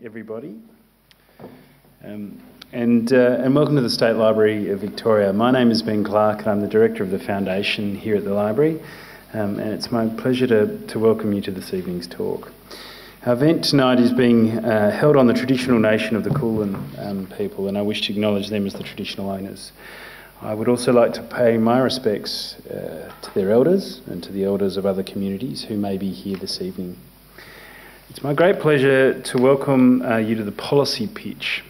everybody. And welcome to the State Library of Victoria. My name is Ben Clark and I'm the Director of the Foundation here at the Library, and it's my pleasure to welcome you to this evening's talk. Our event tonight is being held on the traditional nation of the Kulin people, and I wish to acknowledge them as the traditional owners. I would also like to pay my respects to their elders and to the elders of other communities who may be here this evening. It's my great pleasure to welcome you to the policy pitch,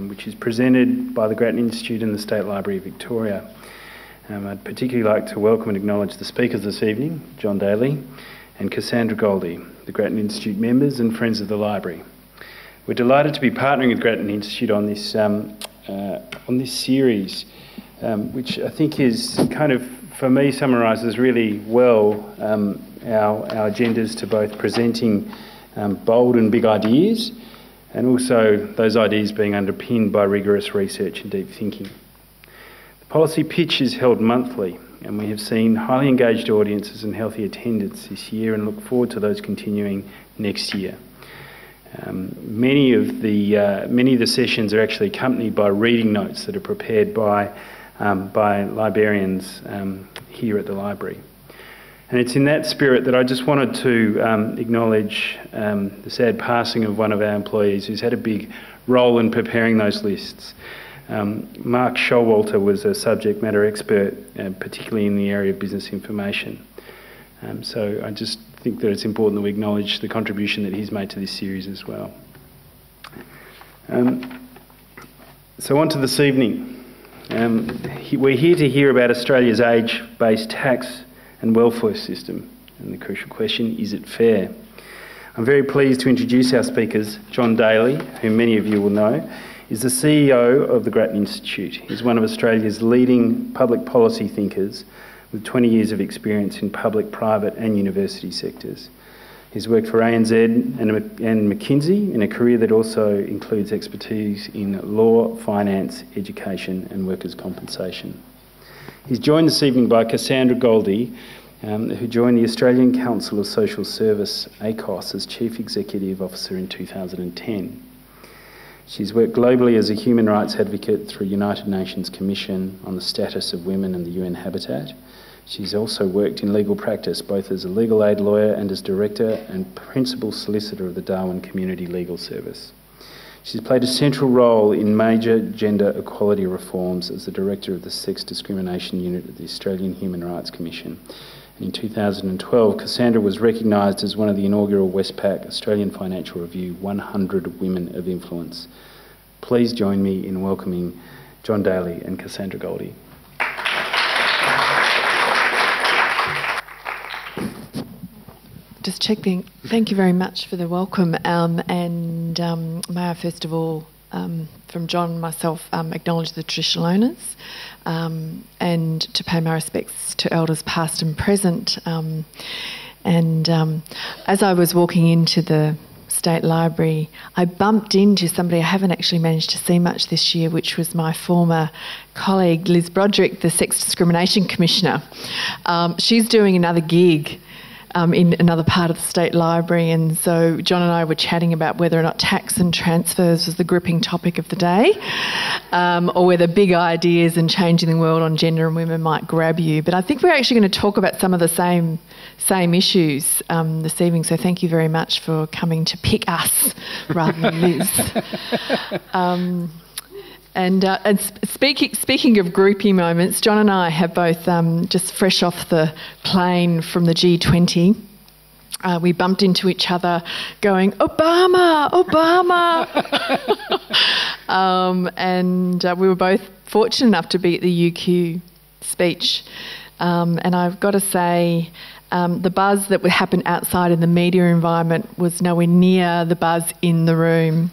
which is presented by the Grattan Institute and the State Library of Victoria. I'd particularly like to welcome and acknowledge the speakers this evening, John Daley and Cassandra Goldie, the Grattan Institute members and friends of the library. We're delighted to be partnering with Grattan Institute on this series, which I think is kind of, for me, summarises really well our agendas to both presenting bold and big ideas, and also those ideas being underpinned by rigorous research and deep thinking. The policy pitch is held monthly, and we have seen highly engaged audiences and healthy attendance this year and look forward to those continuing next year. Many of the sessions are actually accompanied by reading notes that are prepared by librarians here at the library. And it's in that spirit that I just wanted to acknowledge the sad passing of one of our employees who's had a big role in preparing those lists. Mark Showalter was a subject matter expert, particularly in the area of business information. So I just think that it's important that we acknowledge the contribution that he's made to this series as well. So on to this evening. We're here to hear about Australia's age-based tax and welfare system, and the crucial question, is it fair? I'm very pleased to introduce our speakers. John Daley, whom many of you will know, is the CEO of the Grattan Institute. He's one of Australia's leading public policy thinkers with 20 years of experience in public, private and university sectors. He's worked for ANZ and McKinsey in a career that also includes expertise in law, finance, education and workers' compensation. He's joined this evening by Cassandra Goldie, who joined the Australian Council of Social Service, ACOSS, as Chief Executive Officer in 2010. She's worked globally as a human rights advocate through United Nations Commission on the Status of Women and the UN Habitat. She's also worked in legal practice, both as a legal aid lawyer and as Director and Principal Solicitor of the Darwin Community Legal Service. She's played a central role in major gender equality reforms as the Director of the Sex Discrimination Unit at the Australian Human Rights Commission. And in 2012, Cassandra was recognised as one of the inaugural Westpac Australian Financial Review 100 Women of Influence. Please join me in welcoming John Daley and Cassandra Goldie. Just checking. Thank you very much for the welcome. And may I first of all, from John and myself, acknowledge the traditional owners and to pay my respects to elders past and present. As I was walking into the State Library, I bumped into somebody I haven't actually managed to see much this year, which was my former colleague Liz Broderick, the Sex Discrimination Commissioner. She's doing another gig in another part of the State Library, and so John and I were chatting about whether or not tax and transfers was the gripping topic of the day, or whether big ideas and changing the world on gender and women might grab you. But I think we're actually going to talk about some of the same issues this evening, so thank you very much for coming to pick us rather than Liz. And speaking of groupie moments, John and I have both just fresh off the plane from the G20. We bumped into each other going, Obama, Obama! And we were both fortunate enough to be at the UQ speech. And I've got to say, the buzz that would happen outside in the media environment was nowhere near the buzz in the room.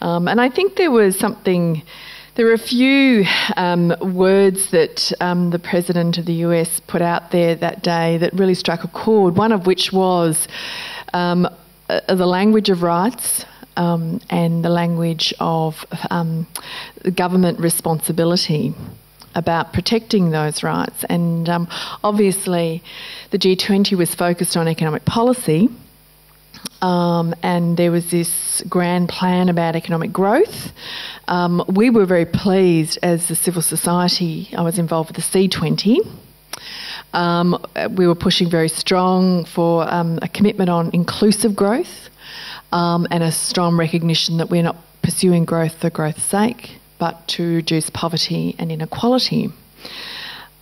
And I think there were a few words that the President of the US put out there that day that really struck a chord, one of which was the language of rights and the language of government responsibility about protecting those rights. And obviously the G20 was focused on economic policy, and there was this grand plan about economic growth. We were very pleased as the civil society. I was involved with the C20. We were pushing very strong for a commitment on inclusive growth and a strong recognition that we're not pursuing growth for growth's sake, but to reduce poverty and inequality.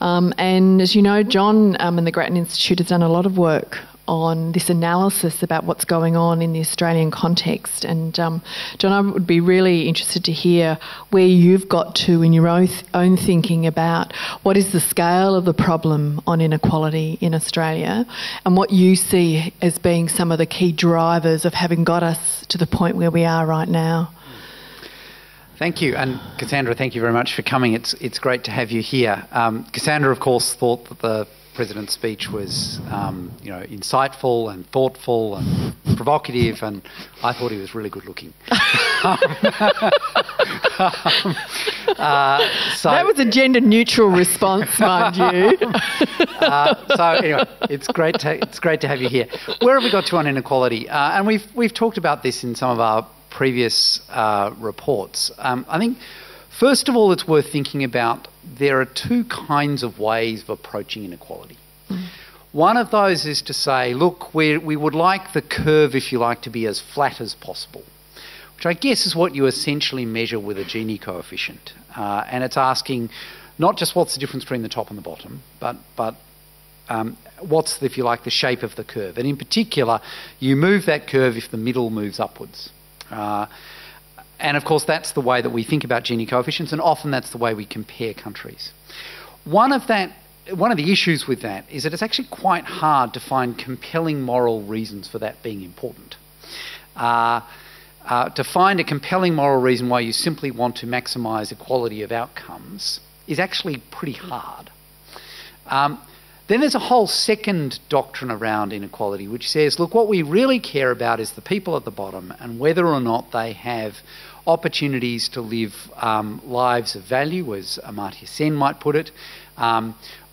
And as you know, John and the Grattan Institute has done a lot of work on this analysis about what's going on in the Australian context. And John, I would be really interested to hear where you've got to in your own thinking about what is the scale of the problem on inequality in Australia and what you see as being some of the key drivers of having got us to the point where we are right now. Thank you, and Cassandra, thank you very much for coming. It's great to have you here. Cassandra, of course, thought that the President's speech was, insightful and thoughtful and provocative, and I thought he was really good looking. That was a gender-neutral response, mind you. So anyway, it's great to have you here. Where have we got to on inequality? And we've talked about this in some of our previous reports. I think, first of all, it's worth thinking about there are two kinds of ways of approaching inequality. One of those is to say, look, we would like the curve, if you like, to be as flat as possible, which I guess is what you essentially measure with a Gini coefficient. And it's asking not just what's the difference between the top and the bottom, but what's, if you like, the shape of the curve. And in particular, you move that curve if the middle moves upwards. And of course, that's the way that we think about Gini coefficients, and often that's the way we compare countries. One of the issues with that is that it's actually quite hard to find compelling moral reasons for that being important. To find a compelling moral reason why you simply want to maximise equality of outcomes is actually pretty hard. Then there's a whole second doctrine around inequality which says, look, what we really care about is the people at the bottom and whether or not they have opportunities to live lives of value, as Amartya Sen might put it,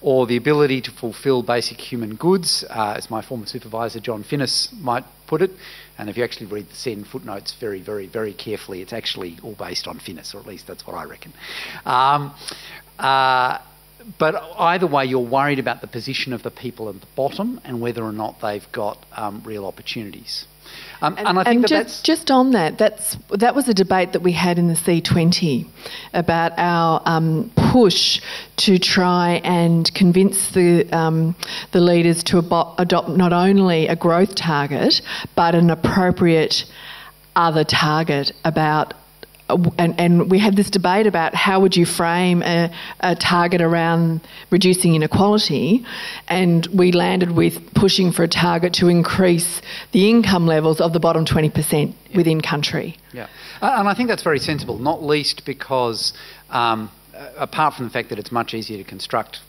or the ability to fulfil basic human goods, as my former supervisor John Finnis might put it. And if you actually read the Sen footnotes very, very, very carefully, it's actually all based on Finnis, or at least that's what I reckon. But either way, you're worried about the position of the people at the bottom and whether or not they've got real opportunities. And I think just on that, that was a debate that we had in the C20 about our push to try and convince the leaders to adopt not only a growth target but an appropriate other target about. And we had this debate about how would you frame a target around reducing inequality, and we landed with pushing for a target to increase the income levels of the bottom 20% within country. Yeah, and I think that's very sensible, not least because apart from the fact that it's much easier to construct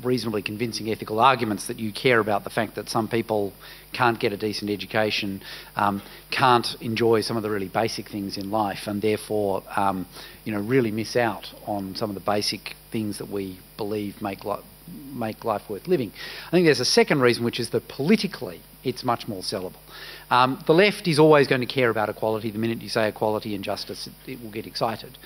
reasonably convincing ethical arguments, that you care about the fact that some people can't get a decent education, can't enjoy some of the really basic things in life, and therefore really miss out on some of the basic things that we believe make life worth living. I think there's a second reason, which is that politically it's much more sellable. The left is always going to care about equality. The minute you say equality and justice, it will get excited.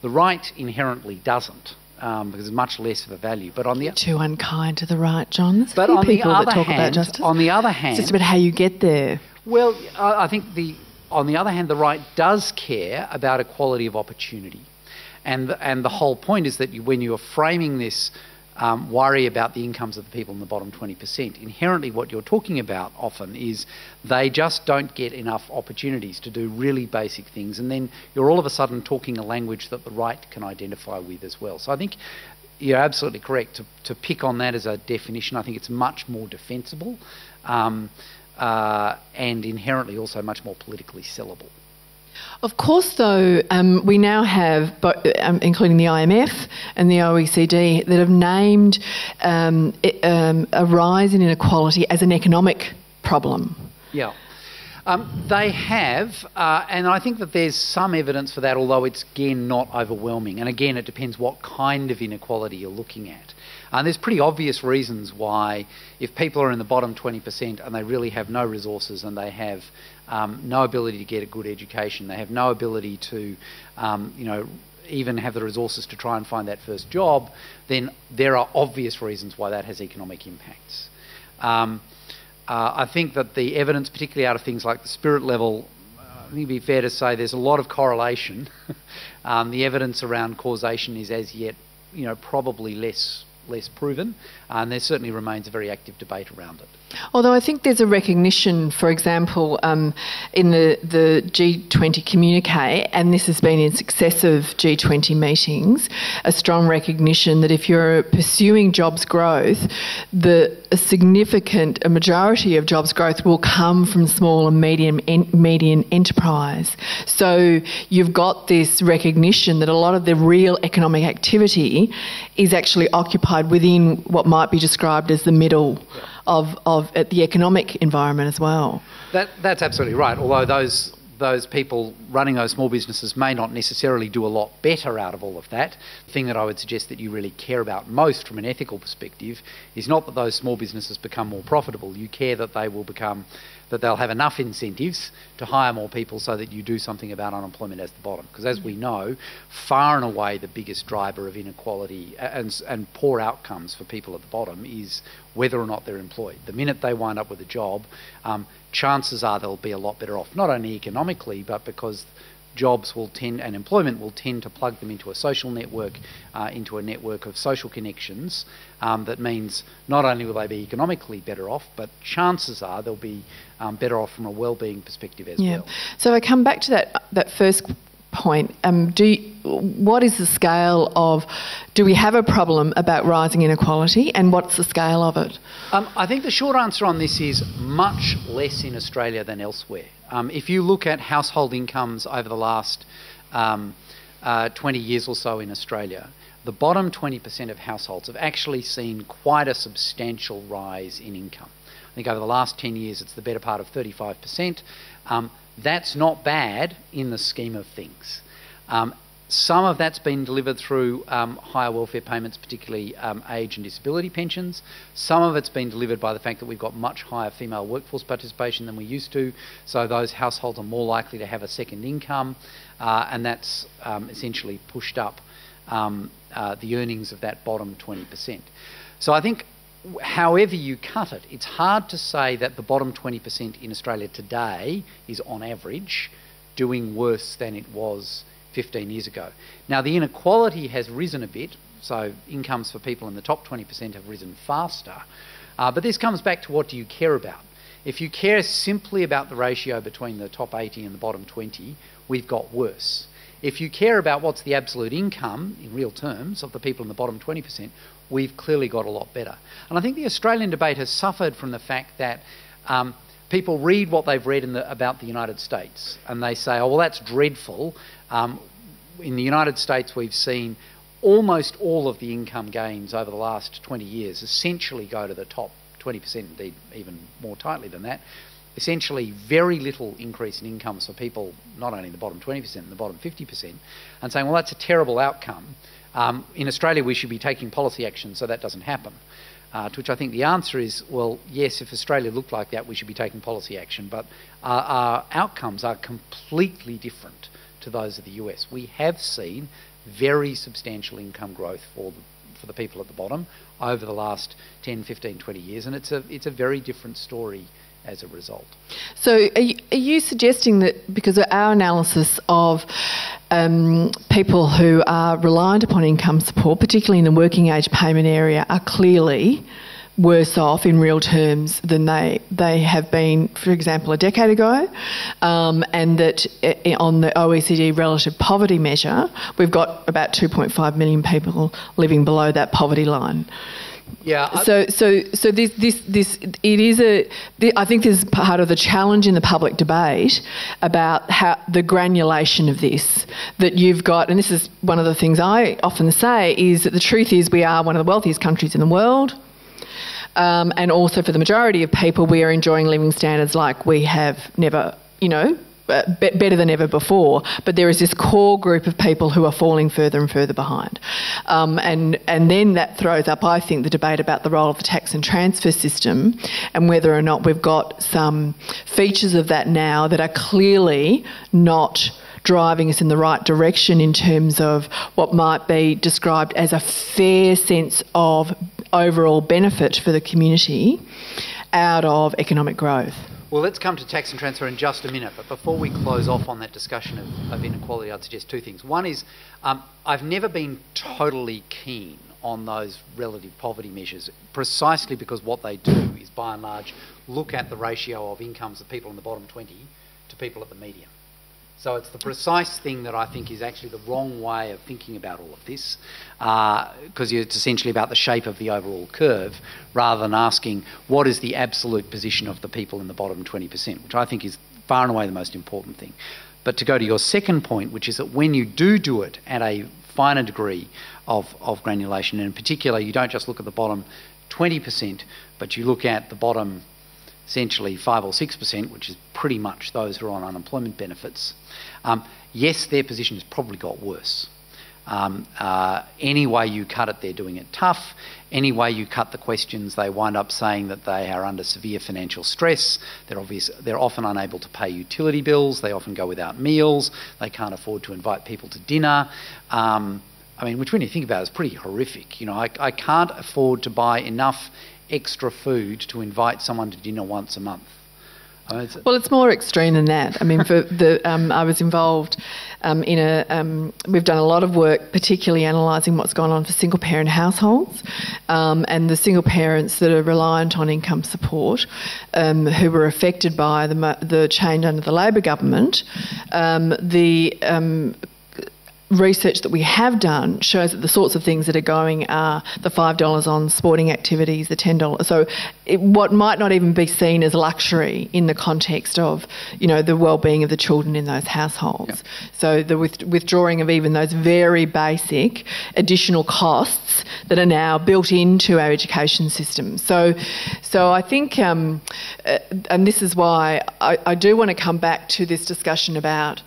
The right inherently doesn't. Because it's much less of a value. But on the too unkind to the right, John. There's but a few on people the other that talk hand, about justice. On the other hand, it's just about how you get there. Well, I think on the other hand, the right does care about equality of opportunity, and the whole point is that when you are framing this worry about the incomes of the people in the bottom 20%, inherently what you're talking about often is they just don't get enough opportunities to do really basic things, and then you're all of a sudden talking a language that the right can identify with as well. So I think you're absolutely correct to pick on that as a definition. I think it's much more defensible and inherently also much more politically sellable. Of course, though, we now have, including the IMF and the OECD, that have named a rise in inequality as an economic problem. Yeah. They have, and I think that there's some evidence for that, although it's, again, not overwhelming. And again, it depends what kind of inequality you're looking at. There's pretty obvious reasons why, if people are in the bottom 20% and they really have no resources and they have no ability to get a good education, they have no ability to, even have the resources to try and find that first job, then there are obvious reasons why that has economic impacts. I think that the evidence, particularly out of things like the spirit level, I think it'd be fair to say there's a lot of correlation. The evidence around causation is as yet, probably less proven, and there certainly remains a very active debate around it. Although I think there's a recognition, for example, in the G20 communique, and this has been in successive G20 meetings, a strong recognition that if you're pursuing jobs growth, a majority of jobs growth will come from small and medium enterprise. So you've got this recognition that a lot of the real economic activity is actually occupied within what might be described as the middle of the economic environment as well. That's absolutely right. Although those people running those small businesses may not necessarily do a lot better out of all of that. The thing that I would suggest that you really care about most from an ethical perspective is not that those small businesses become more profitable. You care that they'll have enough incentives to hire more people so that you do something about unemployment as the bottom. Because as we know, far and away the biggest driver of inequality and poor outcomes for people at the bottom is whether or not they're employed. The minute they wind up with a job, chances are they'll be a lot better off, not only economically, but because jobs will tend, and employment will tend to plug them into a social network, into a network of social connections. That means not only will they be economically better off, but chances are they'll be better off from a well-being perspective as well. So I come back to that first point. What is the scale of, do we have a problem about rising inequality, and what's the scale of it? I think the short answer on this is much less in Australia than elsewhere. If you look at household incomes over the last 20 years or so in Australia, the bottom 20% of households have actually seen quite a substantial rise in income. I think over the last 10 years it's the better part of 35%. That's not bad in the scheme of things. Some of that's been delivered through higher welfare payments, particularly age and disability pensions. Some of it's been delivered by the fact that we've got much higher female workforce participation than we used to, so those households are more likely to have a second income, and that's essentially pushed up the earnings of that bottom 20%. So I think however you cut it, it's hard to say that the bottom 20% in Australia today is on average doing worse than it was 15 years ago. Now, the inequality has risen a bit, so incomes for people in the top 20% have risen faster, but this comes back to what do you care about. If you care simply about the ratio between the top 80 and the bottom 20, we've got worse. If you care about what's the absolute income, in real terms, of the people in the bottom 20%, we've clearly got a lot better. And I think the Australian debate has suffered from the fact that people read what they've read about the United States and they say, oh, well, that's dreadful. In the United States, we've seen almost all of the income gains over the last 20 years essentially go to the top 20%, indeed even more tightly than that. Essentially very little increase in incomes for people not only in the bottom 20% and the bottom 50%, and saying, well, that's a terrible outcome. In Australia, we should be taking policy action so that doesn't happen. To which I think the answer is, well, yes, if Australia looked like that, we should be taking policy action, but our outcomes are completely different to those of the US. We have seen very substantial income growth for the people at the bottom over the last 10, 15, 20 years, and it's a very different story as a result. So are you suggesting that because of our analysis of people who are reliant upon income support, particularly in the working age payment area, are clearly worse off in real terms than they have been, for example, a decade ago, and that on the OECD relative poverty measure, we've got about 2.5 million people living below that poverty line. Yeah. So this it is I think this is part of the challenge in the public debate about how the granulation of this that you've got, and this is one of the things I often say, is that the truth is we are one of the wealthiest countries in the world. and also for the majority of people, we are enjoying living standards like we have never, better than ever before, but there is this core group of people who are falling further and further behind. And then that throws up, I think, the debate about the role of the tax and transfer system and whether or not we've got some features of that now that are clearly not driving us in the right direction in terms of what might be described as a fair sense of overall benefit for the community out of economic growth. Well, let's come to tax and transfer in just a minute, but before we close off on that discussion of inequality, I'd suggest two things. One is I've never been totally keen on those relative poverty measures, precisely because what they do is, by and large, look at the ratio of incomes of people in the bottom 20 to people at the median. So it's the precise thing that I think is actually the wrong way of thinking about all of this, because it's essentially about the shape of the overall curve rather than asking what is the absolute position of the people in the bottom 20%, which I think is far and away the most important thing. But to go to your second point, which is that when you do it at a finer degree of granulation, and in particular you don't just look at the bottom 20%, but you look at the bottom essentially 5 or 6%, which is pretty much those who are on unemployment benefits, yes, their position has probably got worse. Any way you cut it, they're doing it tough. Any way you cut the questions, they wind up saying that they are under severe financial stress. They're often unable to pay utility bills. They often go without meals. They can't afford to invite people to dinner. Which when you think about it, is pretty horrific. I can't afford to buy enough extra food to invite someone to dinner once a month. Well, it's more extreme than that. I was involved we've done a lot of work, particularly analysing what's gone on for single-parent households and the single parents that are reliant on income support who were affected by the change under the Labor government. Research that we have done shows that the sorts of things that are going are the $5 on sporting activities, the $10. So what might not even be seen as luxury in the context of, the well-being of the children in those households. Yeah. So the withdrawing of even those very basic additional costs that are now built into our education system. So I think, and this is why I do want to come back to this discussion about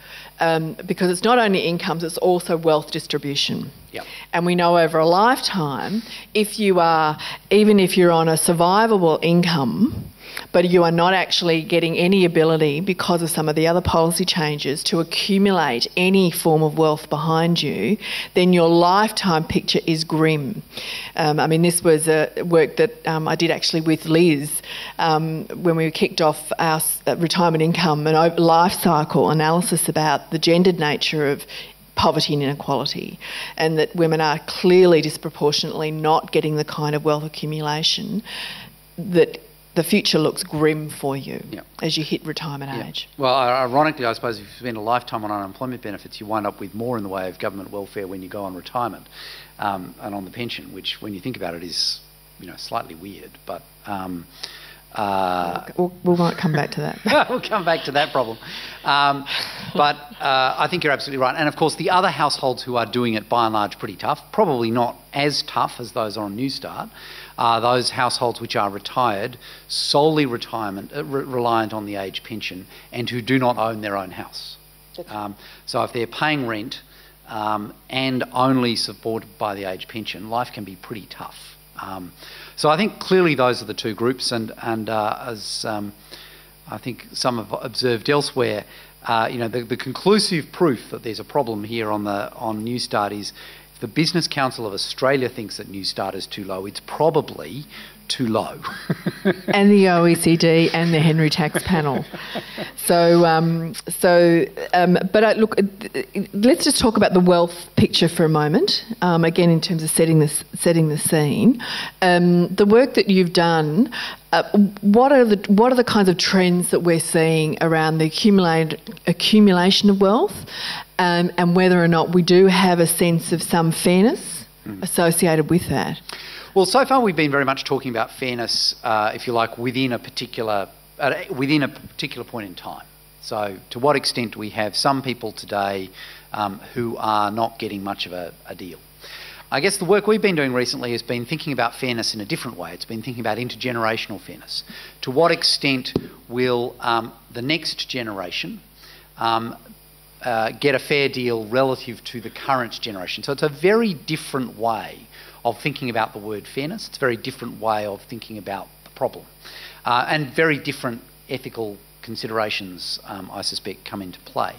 because it's not only incomes, it's also wealth distribution. Yep. And we know over a lifetime, even if you're on a survivable income, but you are not actually getting any ability because of some of the other policy changes to accumulate any form of wealth behind you, then your lifetime picture is grim. This was work that I did actually with Liz when we kicked off our retirement income and life cycle analysis about the gendered nature of poverty and inequality, and that women are clearly disproportionately not getting the kind of wealth accumulation that the future looks grim for you as you hit retirement age. Well, ironically, I suppose if you spend a lifetime on unemployment benefits, you wind up with more in the way of government welfare when you go on retirement and on the pension, which, when you think about it, is slightly weird. But we might come back to that. We'll come back to that problem. But I think you're absolutely right. And of course, the other households who are doing it by and large pretty tough, probably not as tough as those on New Start, are those households which are retired, solely reliant on the age pension, and who do not own their own house. So if they're paying rent and only supported by the age pension, life can be pretty tough. So I think clearly those are the two groups, and as I think some have observed elsewhere, the conclusive proof that there's a problem here on New Start is if the Business Council of Australia thinks that New Start is too low, it's probably too low. And the OECD and the Henry Tax Panel. Look, let's just talk about the wealth picture for a moment. Again, in terms of setting the scene, the work that you've done. What are the kinds of trends that we're seeing around the accumulation of wealth, and whether or not we do have a sense of some fairness associated with that? Well, so far we've been very much talking about fairness, if you like, within a particular point in time. So, to what extent do we have some people today who are not getting much of a deal? I guess the work we've been doing recently has been thinking about fairness in a different way. It's been thinking about intergenerational fairness. To what extent will the next generation get a fair deal relative to the current generation? So it's a very different way of thinking about the word fairness. It's a very different way of thinking about the problem. And very different ethical considerations, I suspect, come into play.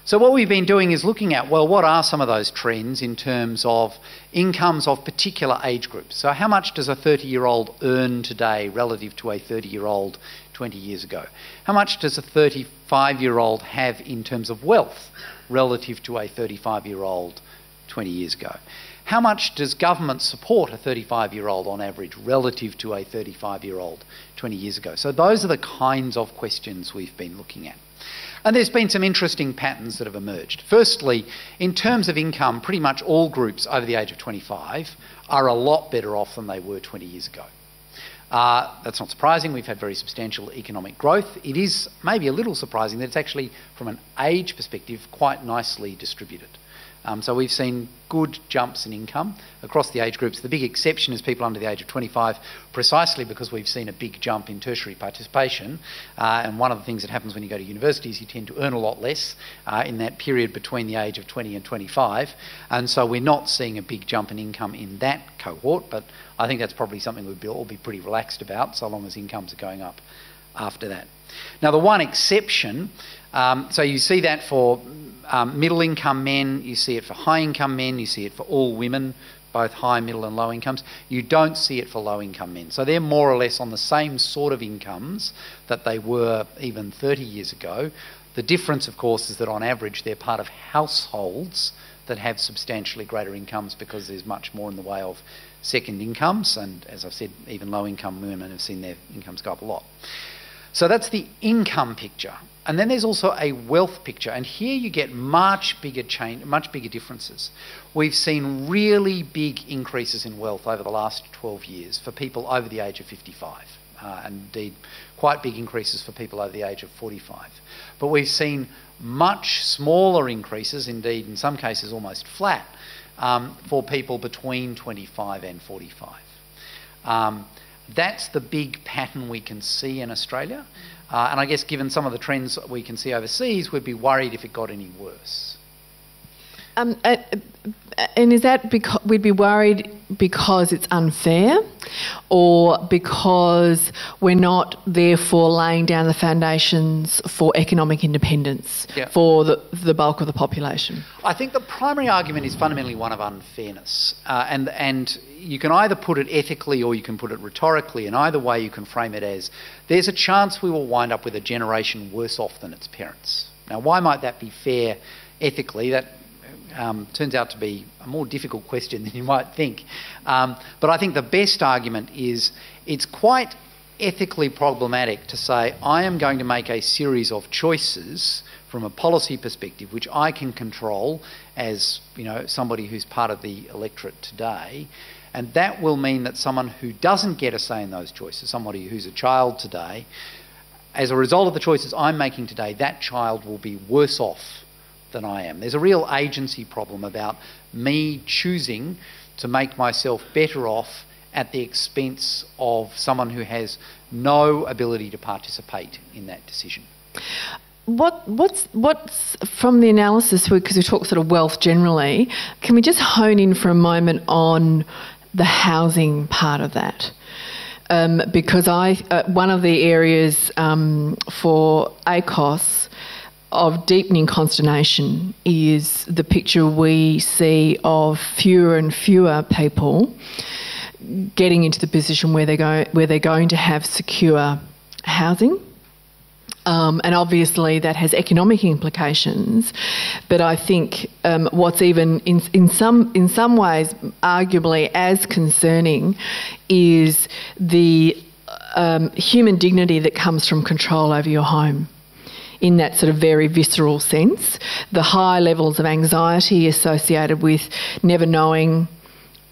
So what we've been doing is looking at, well, what are some of those trends in terms of incomes of particular age groups? So how much does a 30-year-old earn today relative to a 30-year-old 20 years ago? How much does a 35-year-old have in terms of wealth relative to a 35-year-old 20 years ago? How much does government support a 35-year-old on average relative to a 35-year-old 20 years ago? So those are the kinds of questions we've been looking at. And there's been some interesting patterns that have emerged. Firstly, in terms of income, pretty much all groups over the age of 25 are a lot better off than they were 20 years ago. That's not surprising. We've had very substantial economic growth. It is maybe a little surprising that it's actually, from an age perspective, quite nicely distributed. So we've seen good jumps in income across the age groups. The big exception is people under the age of 25, precisely because we've seen a big jump in tertiary participation. And one of the things that happens when you go to university is you tend to earn a lot less in that period between the age of 20 and 25. And so we're not seeing a big jump in income in that cohort, but I think that's probably something we'll all be pretty relaxed about, so long as incomes are going up after that. Now, the one exception, so you see that for middle income men, you see it for high income men, you see it for all women, both high, middle and low incomes. You don't see it for low income men. So they're more or less on the same sort of incomes that they were even 30 years ago. The difference, of course, is that on average they're part of households that have substantially greater incomes because there's much more in the way of second incomes, and as I've said, even low income women have seen their incomes go up a lot. So that's the income picture. And then there's also a wealth picture, and here you get much bigger differences. We've seen really big increases in wealth over the last 12 years for people over the age of 55, and indeed quite big increases for people over the age of 45. But we've seen much smaller increases, indeed in some cases almost flat, for people between 25 and 45. That's the big pattern we can see in Australia. And I guess given some of the trends that we can see overseas, we'd be worried if it got any worse. And is that because we'd be worried because it's unfair, or because we're not therefore laying down the foundations for economic independence for the bulk of the population? I think the primary argument is fundamentally one of unfairness, and you can either put it ethically or you can put it rhetorically, and either way you can frame it as there's a chance we will wind up with a generation worse off than its parents. Now, why might that be fair ethically? That turns out to be a more difficult question than you might think. But I think the best argument is it's quite ethically problematic to say I am going to make a series of choices from a policy perspective which I can control as somebody who's part of the electorate today, and that will mean that someone who doesn't get a say in those choices, somebody who's a child today, as a result of the choices I'm making today, that child will be worse off than I am. There's a real agency problem about me choosing to make myself better off at the expense of someone who has no ability to participate in that decision. What's from the analysis, because we talk sort of wealth generally, can we just hone in for a moment on the housing part of that? Because one of the areas for ACOSS of deepening consternation is the picture we see of fewer and fewer people getting into the position where they're going to have secure housing. And obviously that has economic implications, but I think what's even in some ways arguably as concerning is the human dignity that comes from control over your home. In that sort of very visceral sense, the high levels of anxiety associated with never knowing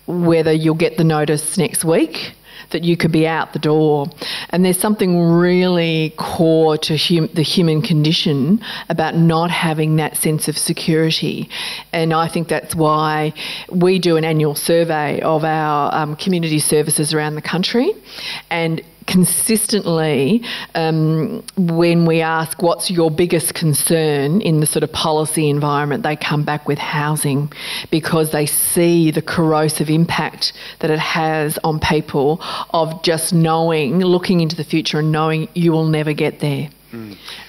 whether you'll get the notice next week, that you could be out the door. And there's something really core to the human condition about not having that sense of security. And I think that's why we do an annual survey of our community services around the country. And consistently, when we ask what's your biggest concern in the sort of policy environment, they come back with housing, because they see the corrosive impact that it has on people of just knowing, looking into the future and knowing you will never get there.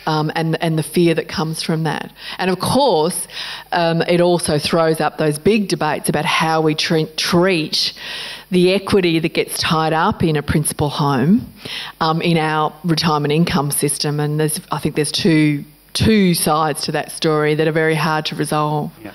And the fear that comes from that. And of course, it also throws up those big debates about how we treat the equity that gets tied up in a principal home in our retirement income system. And I think there's two sides to that story that are very hard to resolve. Yeah.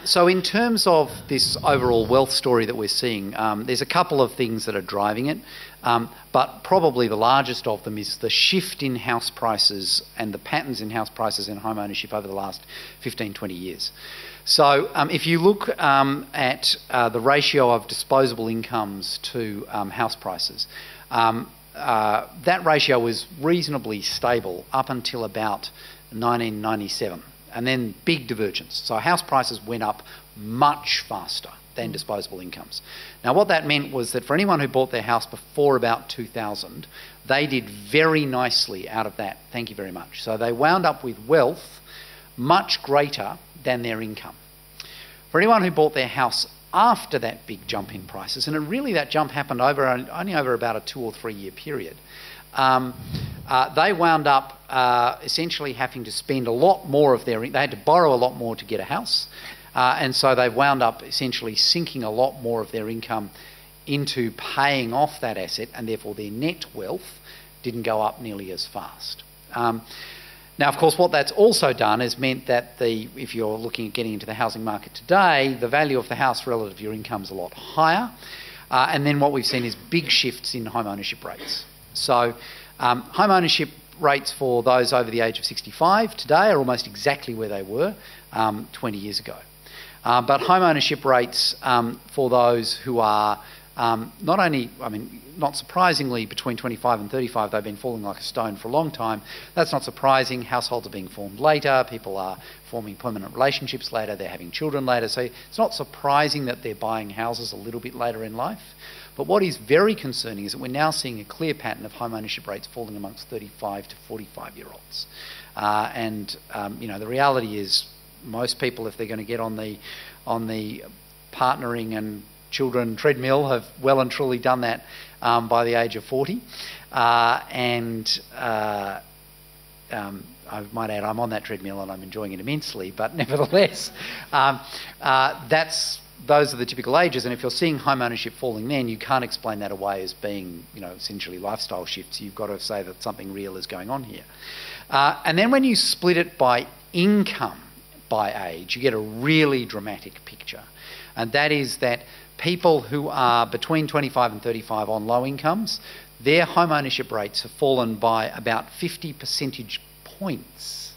So in terms of this overall wealth story that we're seeing, there's a couple of things that are driving it, but probably the largest of them is the shift in house prices and the patterns in house prices and home ownership over the last 15, 20 years. So if you look at the ratio of disposable incomes to house prices, that ratio was reasonably stable up until about 1997. And then big divergence. So house prices went up much faster than disposable incomes. Now what that meant was that for anyone who bought their house before about 2000, they did very nicely out of that. Thank you very much. So they wound up with wealth much greater than their income. For anyone who bought their house after that big jump in prices, and really that jump happened only over about a 2 or 3 year period, they wound up essentially having to spend a lot more of they had to borrow a lot more to get a house, and so they wound up essentially sinking a lot more of their income into paying off that asset, and therefore their net wealth didn't go up nearly as fast. Now, of course, what that's also done is meant that if you're looking at getting into the housing market today, the value of the house relative to your income is a lot higher, and then what we've seen is big shifts in home ownership rates. So home ownership rates for those over the age of 65 today are almost exactly where they were 20 years ago. But home ownership rates for those who are not surprisingly, between 25 and 35, they've been falling like a stone for a long time. That's not surprising. Households are being formed later. People are forming permanent relationships later. They're having children later. So it's not surprising that they're buying houses a little bit later in life. But what is very concerning is that we're now seeing a clear pattern of home ownership rates falling amongst 35 to 45-year-olds. The reality is most people, if they're going to get on the partnering and children treadmill, have well and truly done that by the age of 40. I might add, I'm on that treadmill and I'm enjoying it immensely, but nevertheless, those are the typical ages, and if you're seeing home ownership falling then, you can't explain that away as being, essentially lifestyle shifts. You've got to say that something real is going on here. And then when you split it by income by age, you get a really dramatic picture. And that is that people who are between 25 and 35 on low incomes, their home ownership rates have fallen by about 50 percentage points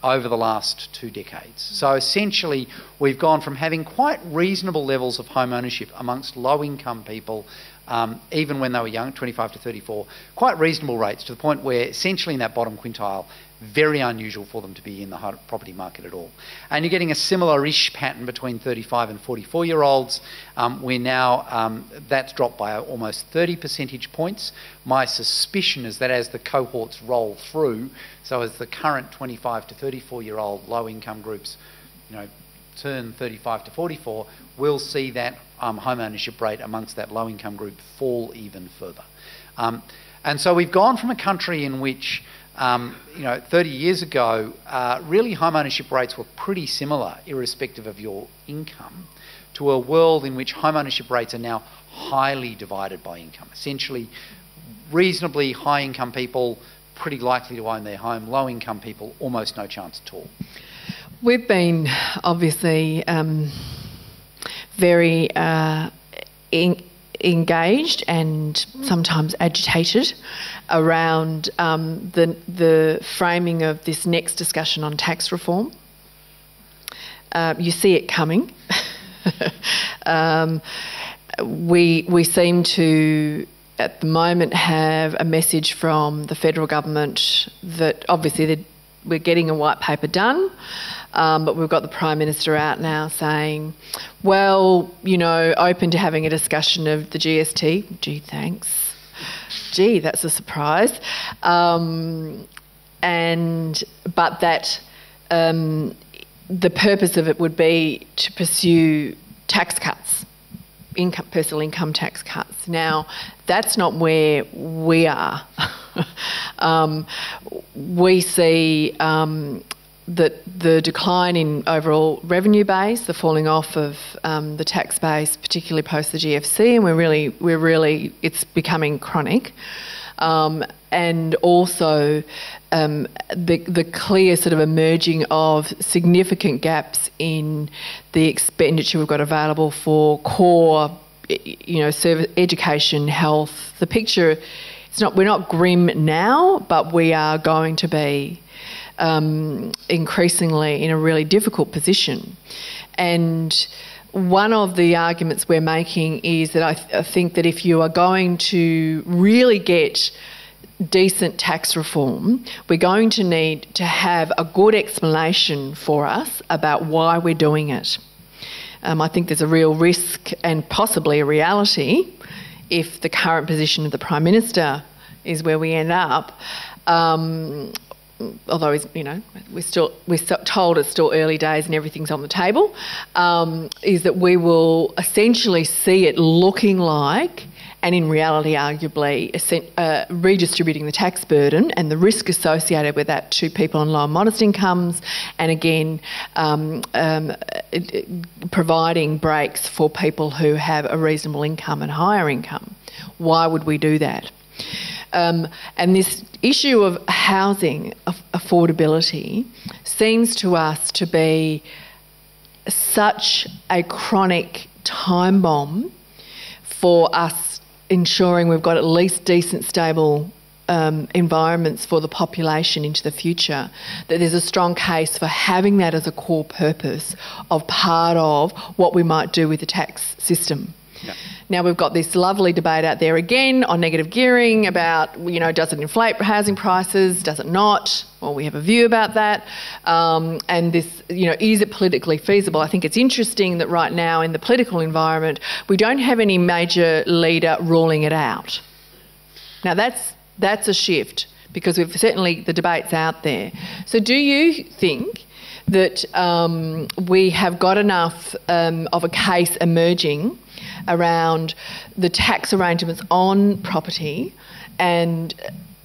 over the last 2 decades. So essentially, we've gone from having quite reasonable levels of home ownership amongst low-income people, even when they were young, 25 to 34, quite reasonable rates, to the point where essentially in that bottom quintile, very unusual for them to be in the property market at all. And you're getting a similar-ish pattern between 35 and 44-year-olds. We're now, that's dropped by almost 30 percentage points. My suspicion is that as the cohorts roll through, so as the current 25 to 34-year-old low-income groups, turn 35 to 44, we'll see that home ownership rate amongst that low-income group fall even further. And so we've gone from a country in which 30 years ago, really home ownership rates were pretty similar, irrespective of your income, to a world in which home ownership rates are now highly divided by income. Essentially, reasonably high-income people pretty likely to own their home, low-income people almost no chance at all. We've been obviously very engaged and sometimes agitated around the framing of this next discussion on tax reform. You see it coming. we seem to, at the moment, have a message from the federal government that obviously we're getting a white paper done, but we've got the Prime Minister out now saying, well, open to having a discussion of the GST. Gee, thanks. Gee, that's a surprise. But that the purpose of it would be to pursue tax cuts, personal income tax cuts. Now, that's not where we are. We see that the decline in overall revenue base, the falling off of the tax base, particularly post the GFC, and we're really it's becoming chronic. And also the clear sort of emerging of significant gaps in the expenditure we've got available for core, service, education, health. The picture, we're not grim now, but we are going to be increasingly in a really difficult position. And one of the arguments we're making is that I think that if you are going to really get decent tax reform, we're going to need to have a good explanation for us about why we're doing it. I think there's a real risk and possibly a reality if the current position of the Prime Minister is where we end up. Although we're told it's still early days and everything's on the table, is that we will essentially see it looking like, and in reality arguably, redistributing the tax burden and the risk associated with that to people on low and modest incomes, and again providing breaks for people who have a reasonable income and higher income. Why would we do that? And this issue of housing affordability seems to us to be such a chronic time bomb for us ensuring we've got at least decent, stable environments for the population into the future, that there's a strong case for having that as a core purpose of part of what we might do with the tax system. Yeah. Now, we've got this lovely debate out there again on negative gearing about, does it inflate housing prices, does it not? Well, we have a view about that. And this, is it politically feasible? I think it's interesting that right now in the political environment, we don't have any major leader ruling it out. Now, that's a shift because the debate's out there. So do you think that we have got enough of a case emerging around the tax arrangements on property and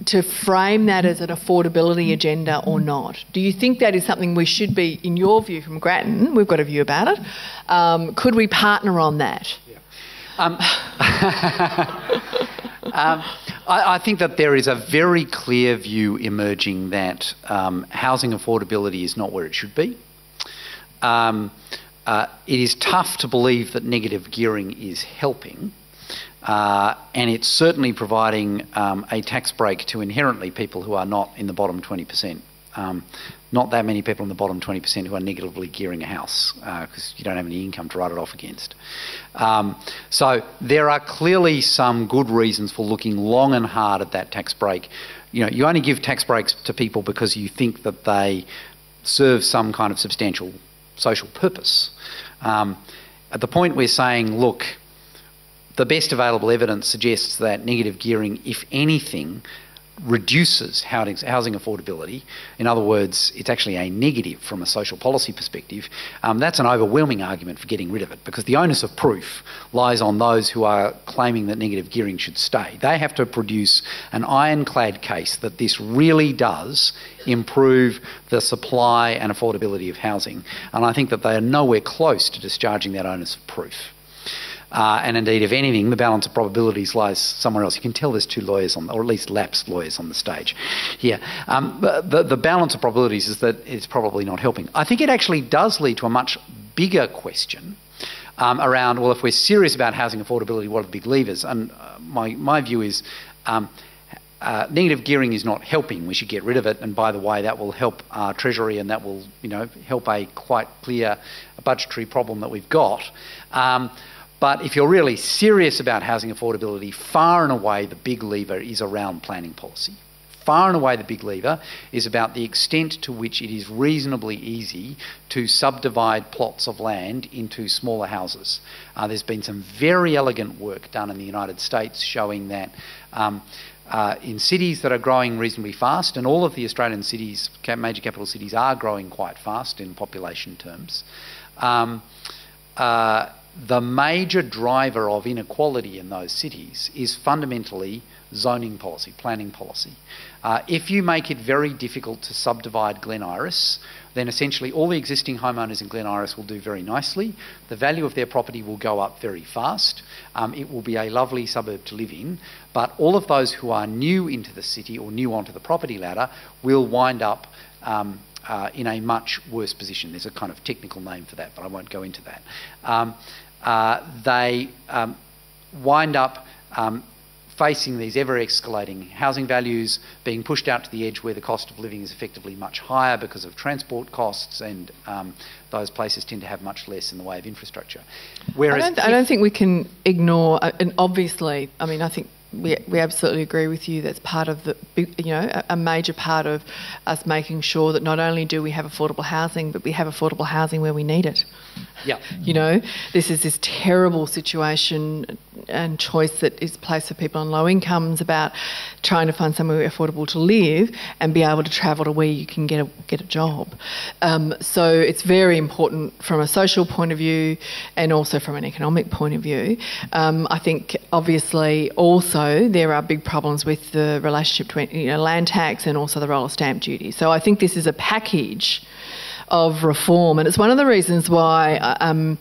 to frame that as an affordability agenda or not? Do you think that is something we should be, in your view from Grattan, we've got a view about it, could we partner on that? Yeah. I think that there is a very clear view emerging that housing affordability is not where it should be. It is tough to believe that negative gearing is helping, and it's certainly providing a tax break to inherently people who are not in the bottom 20%. Not that many people in the bottom 20% who are negatively gearing a house because you don't have any income to write it off against. So there are clearly some good reasons for looking long and hard at that tax break. You only give tax breaks to people because you think that they serve some kind of substantial social purpose. At the point we're saying, look, the best available evidence suggests that negative gearing, if anything, reduces housing affordability. In other words, it's actually a negative from a social policy perspective. That's an overwhelming argument for getting rid of it because the onus of proof lies on those who are claiming that negative gearing should stay. They have to produce an ironclad case that this really does improve the supply and affordability of housing. And I think that they are nowhere close to discharging that onus of proof. And indeed, if anything, the balance of probabilities lies somewhere else. You can tell there's two lawyers or at least lapsed lawyers on the stage here. The balance of probabilities is that it's probably not helping. I think it actually does lead to a much bigger question around, well, if we're serious about housing affordability, what are the big levers? And my view is negative gearing is not helping. We should get rid of it. And by the way, that will help our Treasury and that will help a quite clear budgetary problem that we've got. But if you're really serious about housing affordability, far and away the big lever is around planning policy. Far and away the big lever is about the extent to which it is reasonably easy to subdivide plots of land into smaller houses. There's been some very elegant work done in the United States showing that in cities that are growing reasonably fast, and all of the Australian cities, major capital cities, are growing quite fast in population terms, the major driver of inequality in those cities is fundamentally zoning policy, planning policy. If you make it very difficult to subdivide Glen Iris, then essentially all the existing homeowners in Glen Iris will do very nicely. The value of their property will go up very fast. It will be a lovely suburb to live in, but all of those who are new into the city or new onto the property ladder will wind up in a much worse position. There's a kind of technical name for that, but I won't go into that. They wind up facing these ever-escalating housing values, being pushed out to the edge where the cost of living is effectively much higher because of transport costs, and those places tend to have much less in the way of infrastructure. Whereas I don't think we can ignore, and obviously, I mean, I think we absolutely agree with you. That's part of the, a major part of us making sure that not only do we have affordable housing, but we have affordable housing where we need it. Yeah. This is this terrible situation and choice that is placed for people on low incomes about trying to find somewhere affordable to live and be able to travel to where you can get a job. So it's very important from a social point of view and also from an economic point of view. I think obviously also there are big problems with the relationship between land tax and also the role of stamp duty. So I think this is a package of reform, and it's one of the reasons why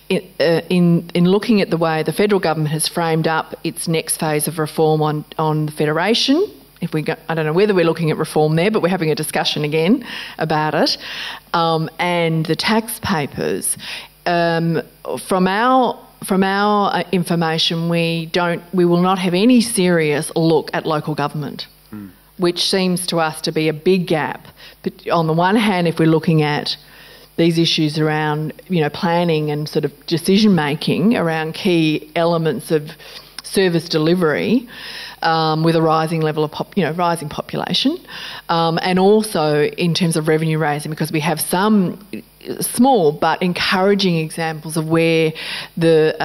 in looking at the way the federal government has framed up its next phase of reform on the federation, I don't know whether we're looking at reform there, but we're having a discussion again about it, and the tax papers. From our information, we will not have any serious look at local government, which seems to us to be a big gap. But on the one hand, if we're looking at these issues around, planning and sort of decision making around key elements of service delivery, with a rising level of rising population, and also in terms of revenue raising, because we have some small but encouraging examples of where the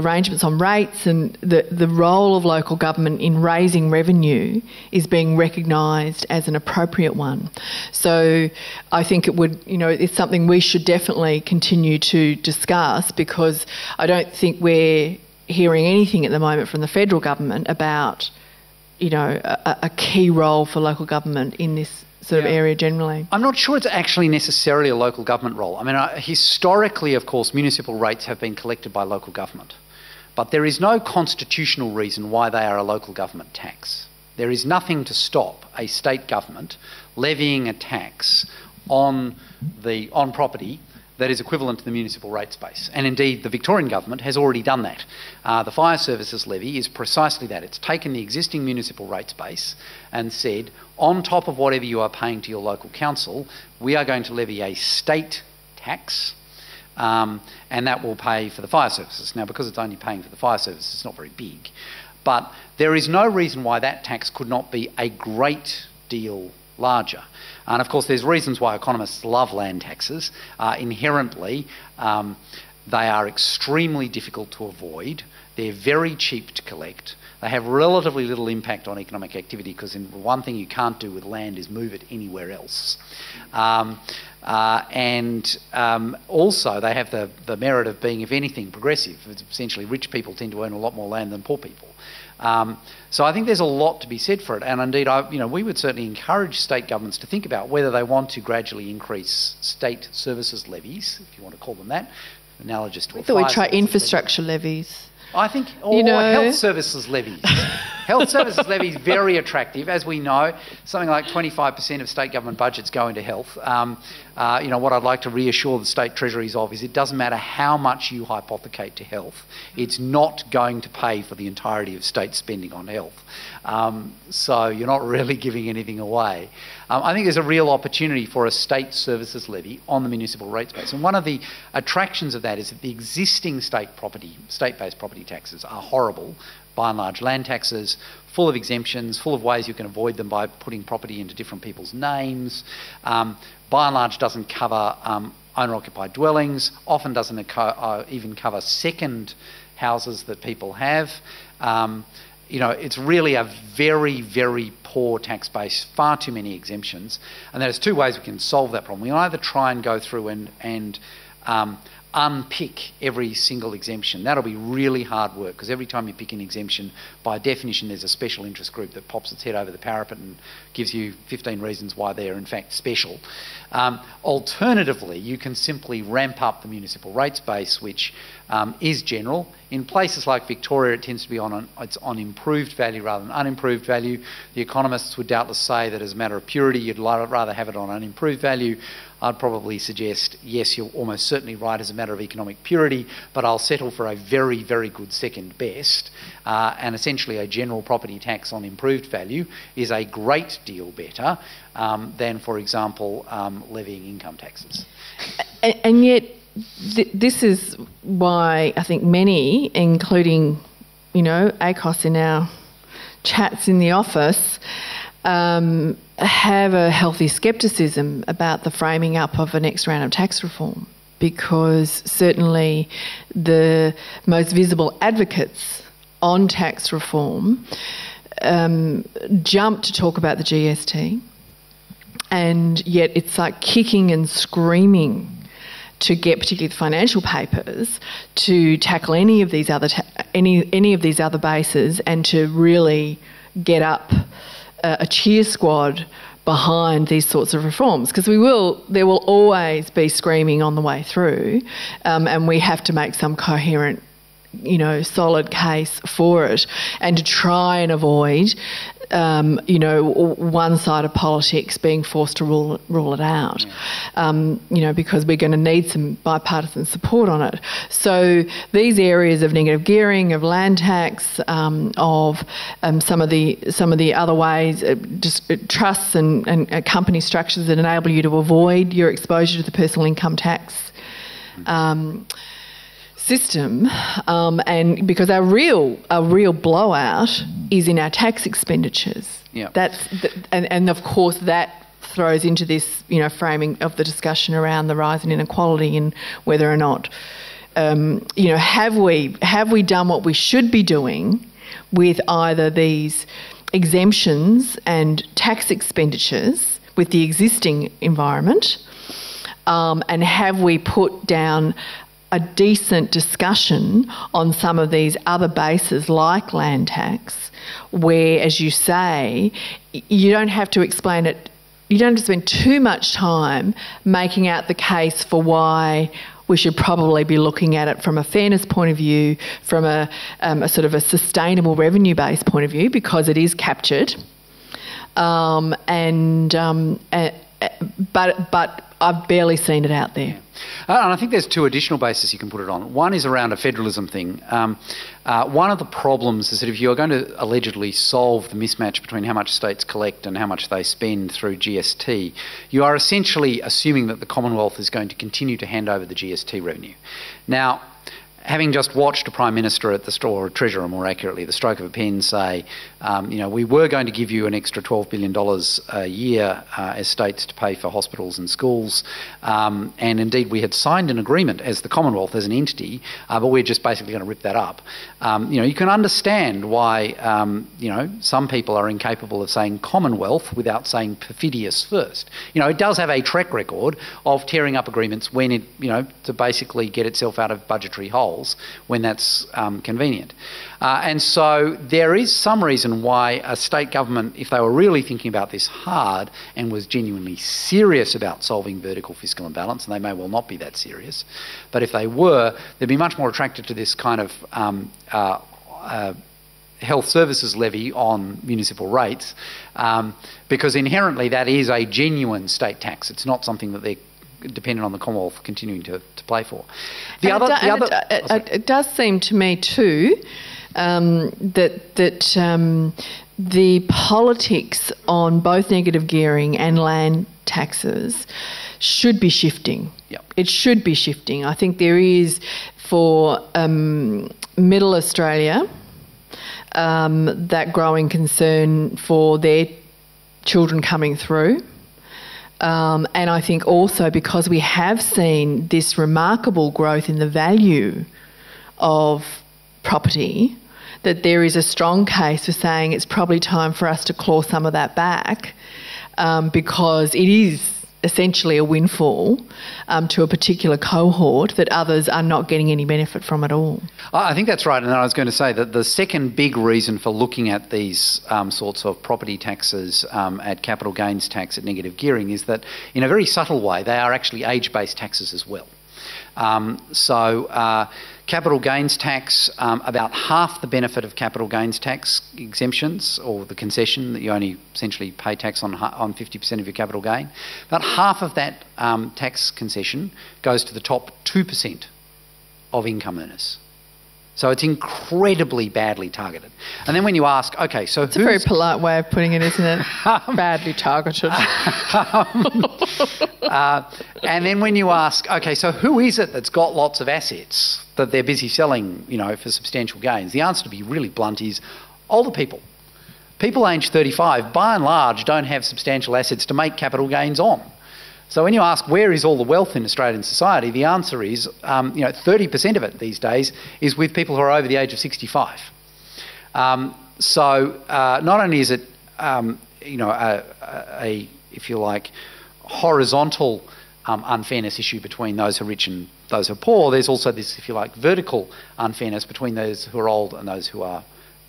arrangements on rates and the role of local government in raising revenue is being recognised as an appropriate one. So I think it's something we should definitely continue to discuss, because I don't think we're hearing anything at the moment from the federal government about, a key role for local government in this sort of area generally. I'm not sure it's actually necessarily a local government role. I mean, historically, of course, municipal rates have been collected by local government, but there is no constitutional reason why they are a local government tax. There is nothing to stop a state government levying a tax on property that is equivalent to the municipal rates base. And indeed, the Victorian government has already done that. The fire services levy is precisely that. It's taken the existing municipal rates base and said, on top of whatever you are paying to your local council, we are going to levy a state tax, and that will pay for the fire services. Now, because it's only paying for the fire services, it's not very big. But there is no reason why that tax could not be a great deal larger. And of course, there's reasons why economists love land taxes. Inherently, they are extremely difficult to avoid. They're very cheap to collect. They have relatively little impact on economic activity, because one thing you can't do with land is move it anywhere else. And also they have the merit of being, if anything, progressive. Essentially, rich people tend to own a lot more land than poor people. So I think there's a lot to be said for it, and indeed, we would certainly encourage state governments to think about whether they want to gradually increase state services levies, if you want to call them that, analogous to a fire I thought we'd try services infrastructure levies. I think, or health services levies. Health services levy is very attractive. As we know, something like 25% of state government budgets go into health. What I'd like to reassure the state treasuries of is it doesn't matter how much you hypothecate to health, it's not going to pay for the entirety of state spending on health. So you're not really giving anything away. I think there's a real opportunity for a state services levy on the municipal rates base. And one of the attractions of that is that the existing state-based property taxes are horrible, by and large land taxes, full of exemptions, full of ways you can avoid them by putting property into different people's names. By and large doesn't cover owner-occupied dwellings, often doesn't even cover second houses that people have. It's really a very, very poor tax base, far too many exemptions. And there's two ways we can solve that problem. We can either try and go through and unpick every single exemption. That'll be really hard work, because every time you pick an exemption, by definition there's a special interest group that pops its head over the parapet and gives you 15 reasons why they're in fact special. Alternatively, you can simply ramp up the municipal rates base, which is general. In places like Victoria, it tends to be on improved value rather than unimproved value. The economists would doubtless say that as a matter of purity, you'd rather have it on unimproved value. I'd probably suggest, yes, you're almost certainly right as a matter of economic purity, but I'll settle for a very, very good second best. And essentially a general property tax on improved value is a great deal better than, for example, levying income taxes. And yet, this is why I think many, including, ACOSS in our chats in the office, have a healthy scepticism about the framing up of a next round of tax reform, because certainly the most visible advocates on tax reform jump to talk about the GST, and yet it's like kicking and screaming to get particularly the financial papers to tackle any of these other any of these other bases, and to really get up a cheer squad behind these sorts of reforms, because there will always be screaming on the way through, and we have to make some coherent, solid case for it, and to try and avoid, one side of politics being forced to rule it out, because we're going to need some bipartisan support on it. So these areas of negative gearing, of land tax, of some of the other ways, just trusts and company structures that enable you to avoid your exposure to the personal income tax system, and because our real blowout is in our tax expenditures. Yeah. And of course that throws into this framing of the discussion around the rise in inequality, and whether or not have we done what we should be doing with either these exemptions and tax expenditures with the existing environment, and have we put down a decent discussion on some of these other bases like land tax, where, as you say, you don't have to explain it, you don't have to spend too much time making out the case for why we should probably be looking at it from a fairness point of view, from a sort of a sustainable revenue-based point of view, because it is captured. But I've barely seen it out there. And I think there's two additional bases you can put it on. One is around a federalism thing. One of the problems is that if you're going to allegedly solve the mismatch between how much states collect and how much they spend through GST, you are essentially assuming that the Commonwealth is going to continue to hand over the GST revenue. Now, having just watched a Prime Minister or a Treasurer, more accurately, the stroke of a pen say, we were going to give you an extra $12 billion a year as states to pay for hospitals and schools, and indeed we had signed an agreement as the Commonwealth, as an entity, but we're just basically going to rip that up. You can understand why, some people are incapable of saying Commonwealth without saying perfidious first. It does have a track record of tearing up agreements when it, to basically get itself out of budgetary holes when that's convenient. And so there is some reason why a state government, if they were really thinking about this hard and was genuinely serious about solving vertical fiscal imbalance, and they may well not be that serious, but if they were, they'd be much more attracted to this kind of health services levy on municipal rates, because inherently that is a genuine state tax. It's not something that they're dependent on the Commonwealth continuing to pay for. It does seem to me too that the politics on both negative gearing and land taxes should be shifting. Yep. It should be shifting. I think there is for Middle Australia that growing concern for their children coming through. And I think also because we have seen this remarkable growth in the value of property, that there is a strong case for saying it's probably time for us to claw some of that back, because it is essentially a windfall to a particular cohort that others are not getting any benefit from at all. I think that's right, and I was going to say that the second big reason for looking at these sorts of property taxes at capital gains tax at negative gearing is that in a very subtle way they are actually age-based taxes as well. Capital gains tax, about half the benefit of capital gains tax exemptions, or the concession that you only essentially pay tax on 50% of your capital gain, about half of that tax concession goes to the top 2% of income earners. So it's incredibly badly targeted. And then when you ask, okay, so it's a very polite way of putting it, isn't it? Badly targeted. And then when you ask, okay, so who is it that's got lots of assets that they're busy selling, for substantial gains? The answer, to be really blunt, is older people. People aged 35, by and large, don't have substantial assets to make capital gains on. So when you ask where is all the wealth in Australian society, the answer is 30% of it these days is with people who are over the age of 65. So not only is it if you like, horizontal unfairness issue between those who are rich and those who are poor, there's also this, if you like, vertical unfairness between those who are old and those who are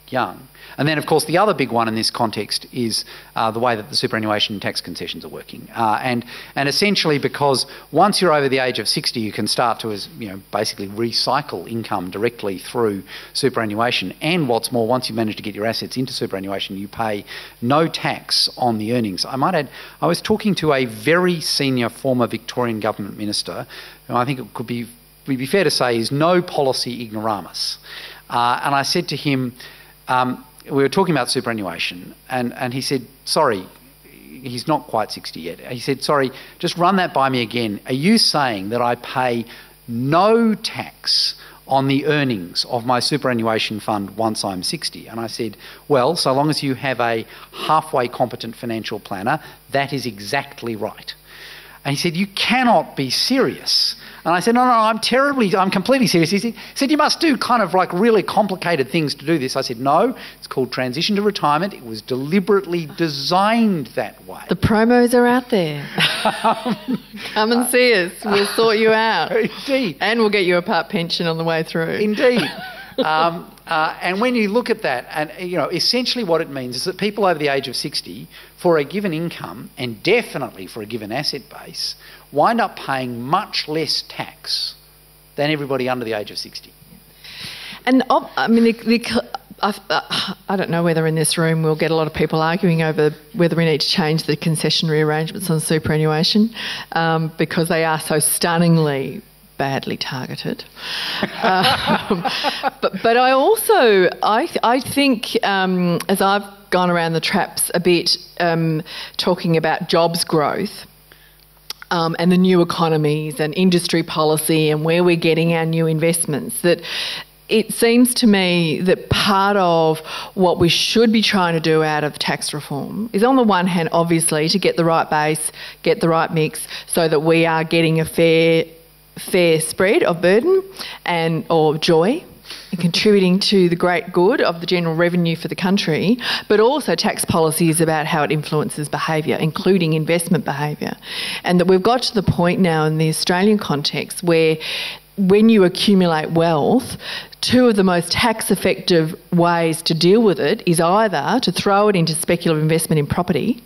young. And then, of course, the other big one in this context is the way that the superannuation tax concessions are working. And essentially because once you're over the age of 60, you can start to, basically recycle income directly through superannuation. And what's more, once you've managed to get your assets into superannuation, you pay no tax on the earnings. I might add, I was talking to a very senior former Victorian government minister, who I think it would be fair to say is no policy ignoramus. And I said to him, we were talking about superannuation, and he said, sorry, he's not quite 60 yet. He said, sorry, just run that by me again. Are you saying that I pay no tax on the earnings of my superannuation fund once I'm 60? And I said, well, so long as you have a halfway competent financial planner, that is exactly right. And he said, you cannot be serious. And I said, no, I'm completely serious. He said, you must do kind of like really complicated things to do this. I said, no, it's called transition to retirement. It was deliberately designed that way. The promos are out there. Come and see us. We'll sort you out. Indeed. And we'll get you a part pension on the way through. Indeed. And when you look at that, and essentially what it means is that people over the age of 60, for a given income, and definitely for a given asset base, wind up paying much less tax than everybody under the age of 60. And I mean, I don't know whether in this room we'll get a lot of people arguing over whether we need to change the concessionary arrangements on superannuation, because they are so stunningly badly targeted. But I also, I think, as I've gone around the traps a bit, talking about jobs growth, and the new economies and industry policy and where we're getting our new investments, that it seems to me that part of what we should be trying to do out of tax reform is, on the one hand, obviously, to get the right base, get the right mix, so that we are getting a fair spread of burden or joy, and contributing to the great good of the general revenue for the country. But also tax policy is about how it influences behaviour, including investment behaviour. And that we've got to the point now in the Australian context where, when you accumulate wealth, two of the most tax effective ways to deal with it is either to throw it into speculative investment in property,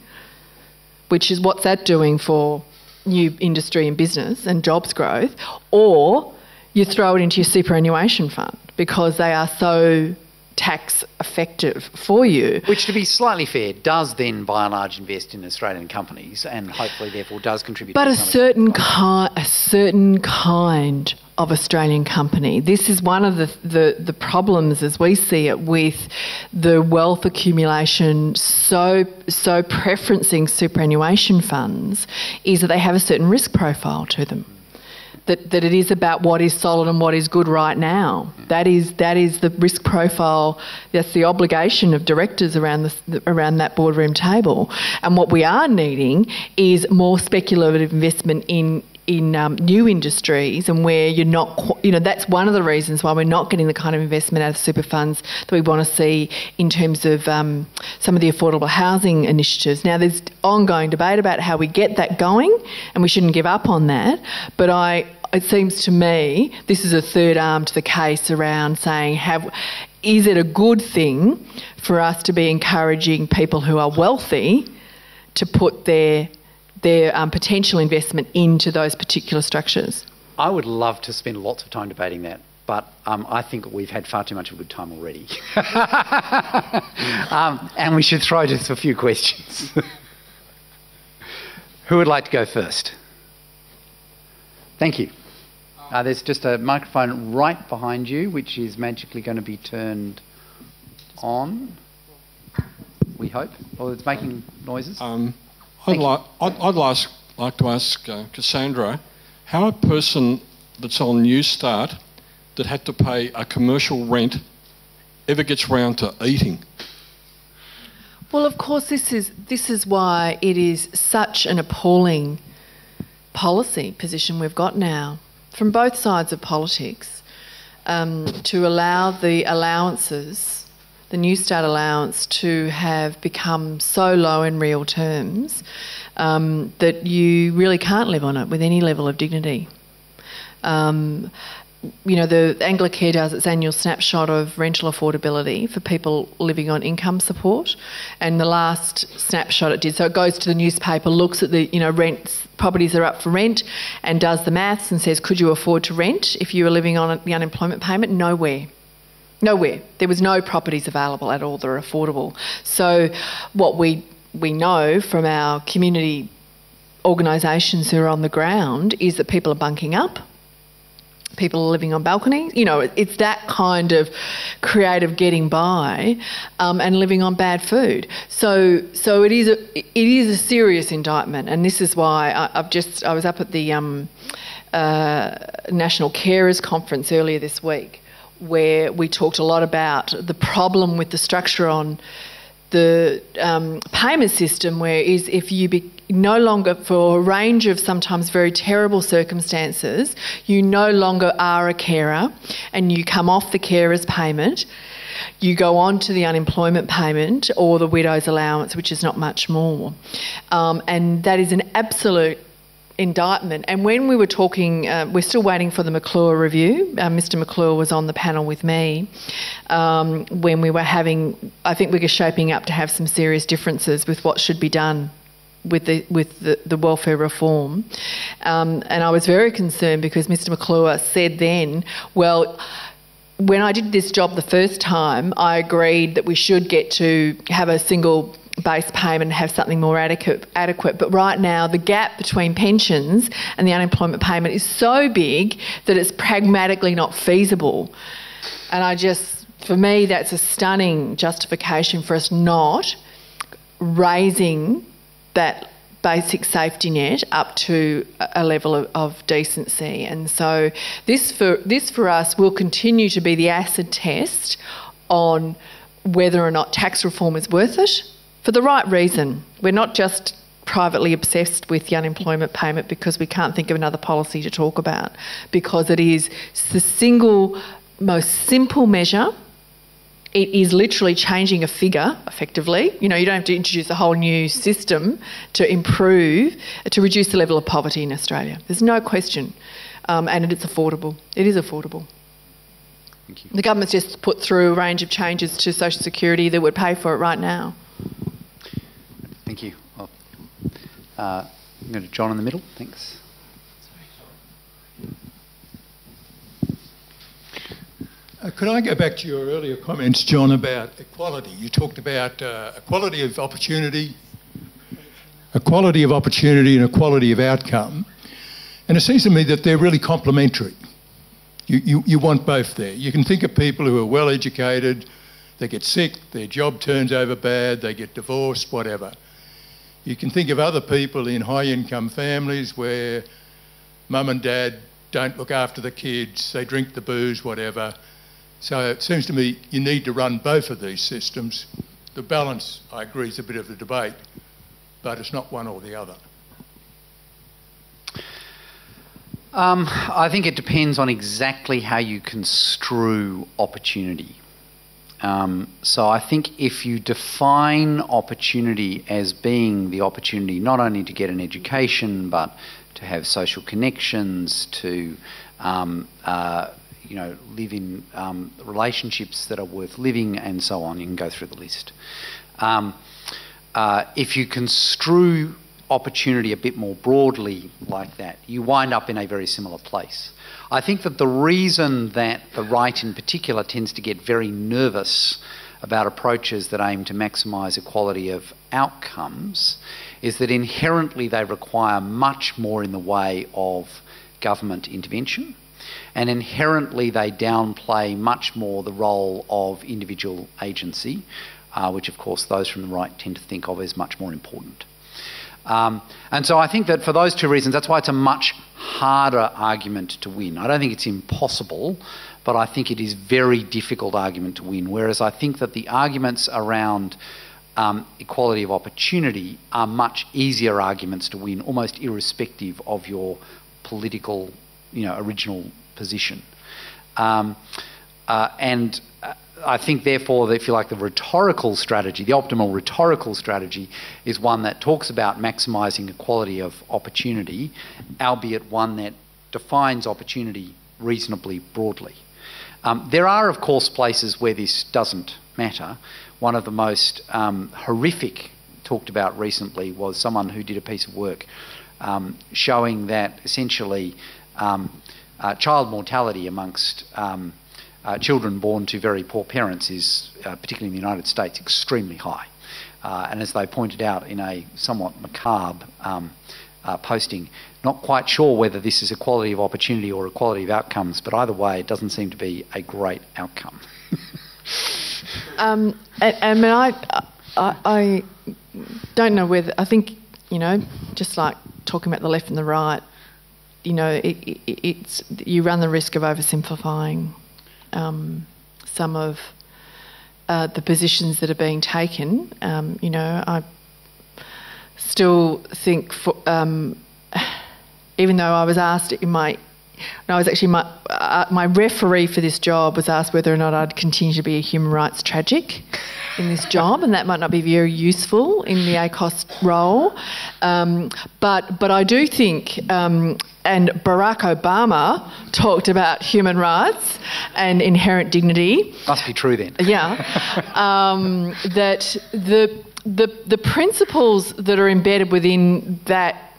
which is what's that doing for new industry and business and jobs growth, or you throw it into your superannuation fund, because they are so tax effective for you. Which, to be slightly fair, does then by and large invest in Australian companies and hopefully therefore does contribute but to a certain kind of Australian company. This is one of the problems as we see it with the wealth accumulation so preferencing superannuation funds, is that they have a certain risk profile to them. That it is about what is solid and what is good right now. That is the risk profile. That's the obligation of directors around that boardroom table. And what we are needing is more speculative investment in new industries, and where you're not, that's one of the reasons why we're not getting the kind of investment out of super funds that we want to see in terms of some of the affordable housing initiatives. Now, there's ongoing debate about how we get that going, and we shouldn't give up on that. But it seems to me this is a third arm to the case around saying, is it a good thing for us to be encouraging people who are wealthy to put their potential investment into those particular structures? I would love to spend lots of time debating that, but I think we've had far too much of a good time already. And we should throw just a few questions. Who would like to go first? Thank you. There's just a microphone right behind you, which is magically going to be turned on, we hope. Or it's making noises. I'd like to ask Cassandra, how a person that's on New Start that had to pay a commercial rent ever gets round to eating? Well, of course, this is why it is such an appalling policy position we've got now from both sides of politics, to allow the allowances, the New Start allowance, to have become so low in real terms that you really can't live on it with any level of dignity. The Anglicare does its annual snapshot of rental affordability for people living on income support, and the last snapshot it did, so it goes to the newspaper, looks at the rents, properties that are up for rent, and does the maths and says, could you afford to rent if you were living on the unemployment payment? Nowhere. There was no properties available at all that are affordable. So what we know from our community organisations who are on the ground is that people are bunking up. People are living on balconies. It's that kind of creative getting by and living on bad food. So it is a serious indictment, and this is why I was up at the National Carers Conference earlier this week, where we talked a lot about the problem with the structure on the payment system, where is if you no longer, for a range of sometimes very terrible circumstances, you no longer are a carer and you come off the carer's payment, you go on to the unemployment payment or the widow's allowance, which is not much more. And that is an absolute indictment. And when we were talking, we're still waiting for the McClure review. Mr McClure was on the panel with me when we were I think we were shaping up to have some serious differences with what should be done with the welfare reform. And I was very concerned because Mr McClure said then, well, when I did this job the first time, I agreed that we should get to have a single base payment and have something more adequate. But right now, the gap between pensions and the unemployment payment is so big that it's pragmatically not feasible. And for me, that's a stunning justification for us not raising that basic safety net up to a level of decency. And so this for us will continue to be the acid test on whether or not tax reform is worth it, for the right reason. We're not just privately obsessed with the unemployment payment because we can't think of another policy to talk about, because it is the single most simple measure. It is literally changing a figure, effectively. You don't have to introduce a whole new system to reduce the level of poverty in Australia. There's no question. And it's affordable. It is affordable. Thank you. The government's just put through a range of changes to social security that would pay for it right now. Thank you. I'm going to John in the middle. Thanks. Could I go back to your earlier comments, John, about equality? You talked about equality of opportunity and equality of outcome. And it seems to me that they're really complementary. You want both there. You can think of people who are well educated, they get sick, their job turns over bad, they get divorced, whatever. You can think of other people in high income families where mum and dad don't look after the kids, they drink the booze, whatever. So it seems to me you need to run both of these systems. The balance, I agree, is a bit of a debate, but it's not one or the other. I think it depends on exactly how you construe opportunity. So I think if you define opportunity as being the opportunity not only to get an education, but to have social connections, to live in relationships that are worth living, and so on, you can go through the list. If you construe opportunity a bit more broadly like that, you wind up in a very similar place. I think that the reason that the right in particular tends to get very nervous about approaches that aim to maximise equality of outcomes is that inherently they require much more in the way of government intervention, and inherently they downplay much more the role of individual agency, which of course those from the right tend to think of as much more important. And so I think that for those two reasons, that's why it's a much harder argument to win. I don't think it's impossible, but I think it is a very difficult argument to win, whereas I think that the arguments around equality of opportunity are much easier arguments to win, almost irrespective of your political, original position. And I think, therefore, if you like, the rhetorical strategy, the optimal rhetorical strategy, is one that talks about maximising equality of opportunity, albeit one that defines opportunity reasonably broadly. There are, of course, places where this doesn't matter. One of the most horrific talked about recently was someone who did a piece of work showing that essentially child mortality amongst children born to very poor parents is, particularly in the United States, extremely high. And as they pointed out in a somewhat macabre posting, not quite sure whether this is equality of opportunity or equality of outcomes, but either way, it doesn't seem to be a great outcome. I don't know whether, I think, just like talking about the left and the right, it's you run the risk of oversimplifying some of the positions that are being taken. I still think, even though I was asked in my referee for this job was asked whether or not I'd continue to be a human rights tragic in this job, and that might not be very useful in the ACOSS role. But I do think, and Barack Obama talked about human rights and inherent dignity. Must be true then. Yeah. That the principles that are embedded within that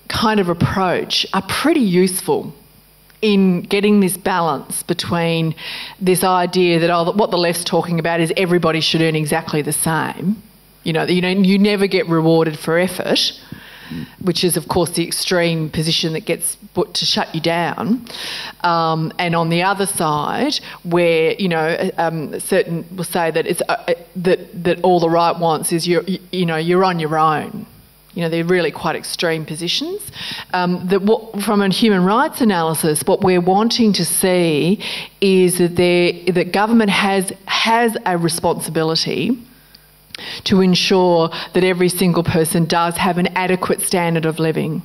kind of approach are pretty useful in getting this balance between this idea that what the left's talking about is everybody should earn exactly the same. You never get rewarded for effort, which is, of course, the extreme position that gets put to shut you down. And on the other side, where certain will say that it's that all the right wants is you're on your own. They're really quite extreme positions. From a human rights analysis, what we're wanting to see is that government has a responsibility to ensure that every single person does have an adequate standard of living,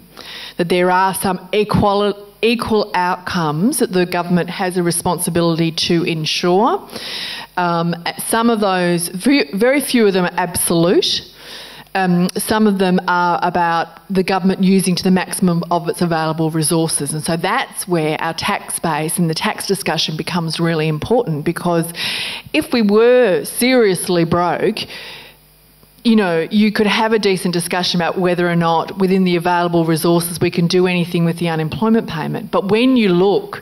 that there are some equal outcomes that the government has a responsibility to ensure. Some of those, very few of them are absolute. Some of them are about the government using to the maximum of its available resources. And so that's where our tax base and the tax discussion becomes really important, because if we were seriously broke, you could have a decent discussion about whether or not within the available resources we can do anything with the unemployment payment. But when you look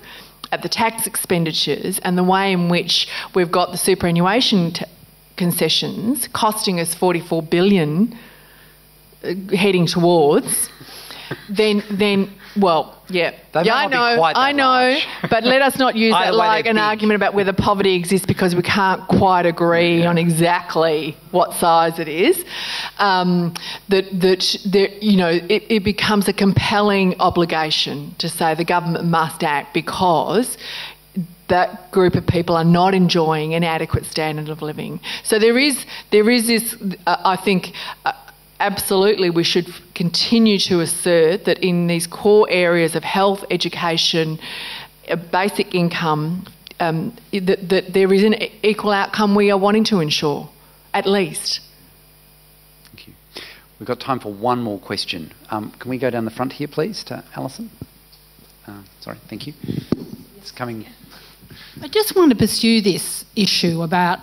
at the tax expenditures and the way in which we've got the superannuation concessions costing us $44 billion heading towards, then well, yeah. They I may not be quite that large. but let us not use that like an argument about whether poverty exists because we can't quite agree on exactly what size it is. It becomes a compelling obligation to say the government must act because that group of people are not enjoying an adequate standard of living. So there is this, I think. Absolutely, we should continue to assert that in these core areas of health, education, basic income, that there is an equal outcome we are wanting to ensure, at least. Thank you. We've got time for one more question. Can we go down the front here, please, to Alison? Sorry, thank you. It's coming. I just want to pursue this issue about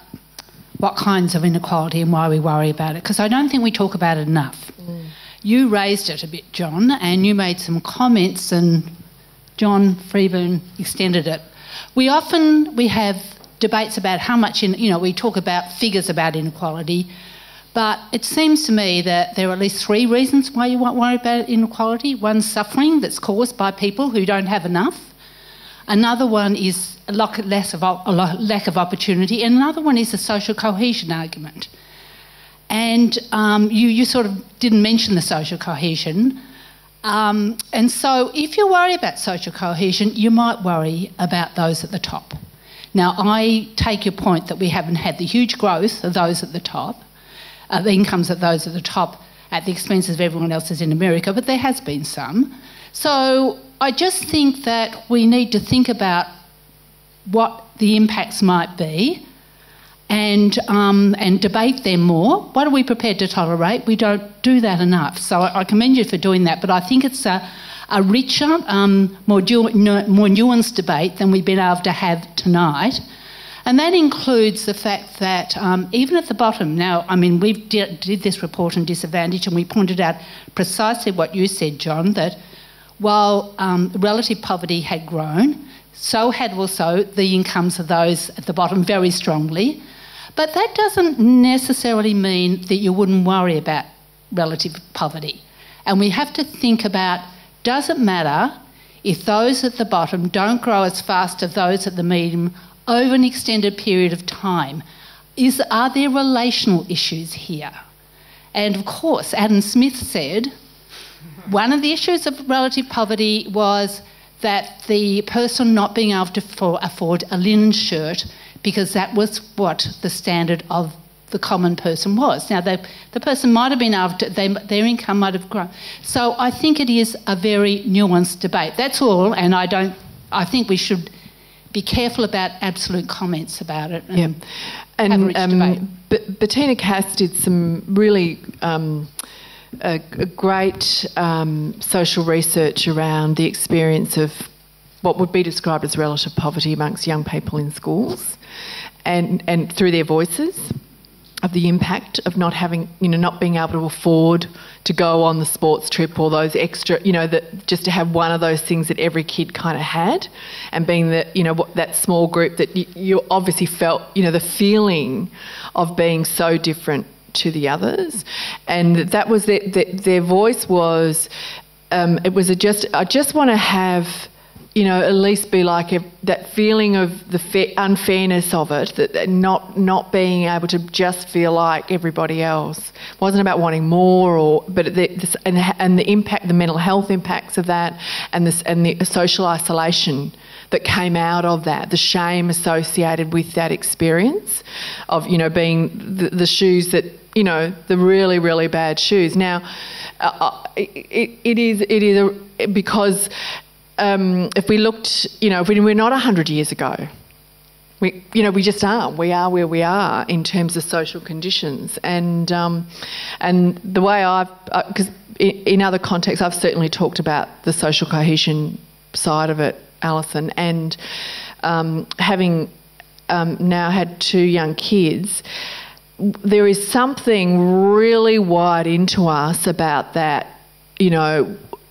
what kinds of inequality and why we worry about it, because I don't think we talk about it enough. You raised it a bit, John, and you made some comments, and John Freeburn extended it. We have debates about how much, we talk about figures about inequality, but it seems to me that there are at least 3 reasons why you won't worry about inequality. One, suffering that's caused by people who don't have enough. Another one is a lack of opportunity, and another one is the social cohesion argument. And you sort of didn't mention the social cohesion. And so if you worry about social cohesion, you might worry about those at the top. Now, I take your point that we haven't had the huge growth of those at the top, the incomes of those at the top at the expense of everyone else's in America, but there has been some. So I just think that we need to think about what the impacts might be and debate them more. What are we prepared to tolerate? We don't do that enough. So I commend you for doing that, but I think it's a richer, more nuanced debate than we've been able to have tonight. And that includes the fact that even at the bottom, now, I mean, we did this report on disadvantage and we pointed out precisely what you said, John, that while relative poverty had grown, so had also the incomes of those at the bottom very strongly. But that doesn't necessarily mean that you wouldn't worry about relative poverty. And we have to think about, does it matter if those at the bottom don't grow as fast as those at the medium over an extended period of time? Are there relational issues here? And of course, Adam Smith said one of the issues of relative poverty was that the person not being able to afford a linen shirt because that was what the standard of the common person was. Now, the person might have been able to, their income might have grown. So I think it is a very nuanced debate. That's all, and I think we should be careful about absolute comments about it. And Bettina Cass did some really a great social research around the experience of what would be described as relative poverty amongst young people in schools, and through their voices of the impact of not having, not being able to afford to go on the sports trip or those extra, that just to have one of those things that every kid kind of had, and being that small group that you obviously felt, the feeling of being so different to the others, and that was their voice was, it was I just want to have, at least be like that feeling of the unfairness of it, that not being able to just feel like everybody else. It wasn't about wanting more, but and the impact, the mental health impacts of that, and the social isolation that came out of that, the shame associated with that experience of being the shoes that the really, really bad shoes. Now, it is because. If we looked, if we're not 100 years ago, we just aren't. We are where we are in terms of social conditions, and the way because in other contexts, I've certainly talked about the social cohesion side of it, Alison, and having now had 2 young kids, there is something really wired into us about that,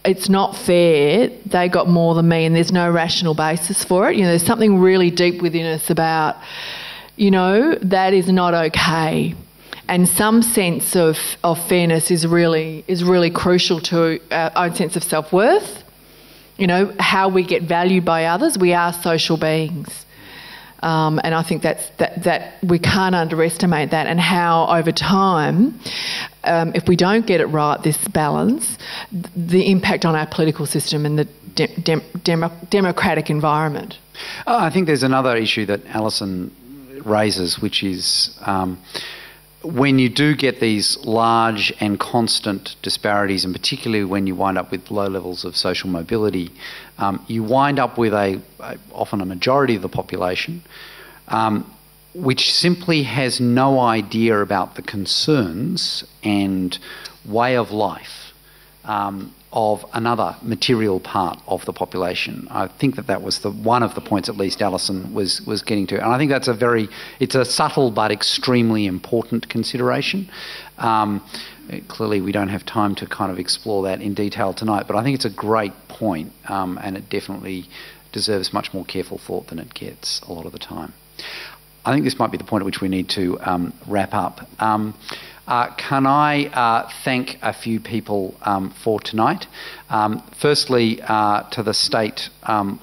it's not fair, they got more than me and there's no rational basis for it. You know, there's something really deep within us about, you know, that is not okay. And some sense of fairness is really crucial to our own sense of self-worth. You know, how we get valued by others. We are social beings. And I think that we can't underestimate that, and how over time, if we don't get it right, this balance, the impact on our political system and the democratic environment. I think there's another issue that Alison raises, which is when you do get these large and constant disparities, and particularly when you wind up with low levels of social mobility, you wind up with often a majority of the population which simply has no idea about the concerns and way of life of another material part of the population. I think that was one of the points, at least, Alison was getting to. And I think that's it's a subtle but extremely important consideration. Clearly, we don't have time to kind of explore that in detail tonight, but I think it's a great point, and it definitely deserves much more careful thought than it gets a lot of the time. I think this might be the point at which we need to wrap up. Can I thank a few people for tonight? Firstly, to the State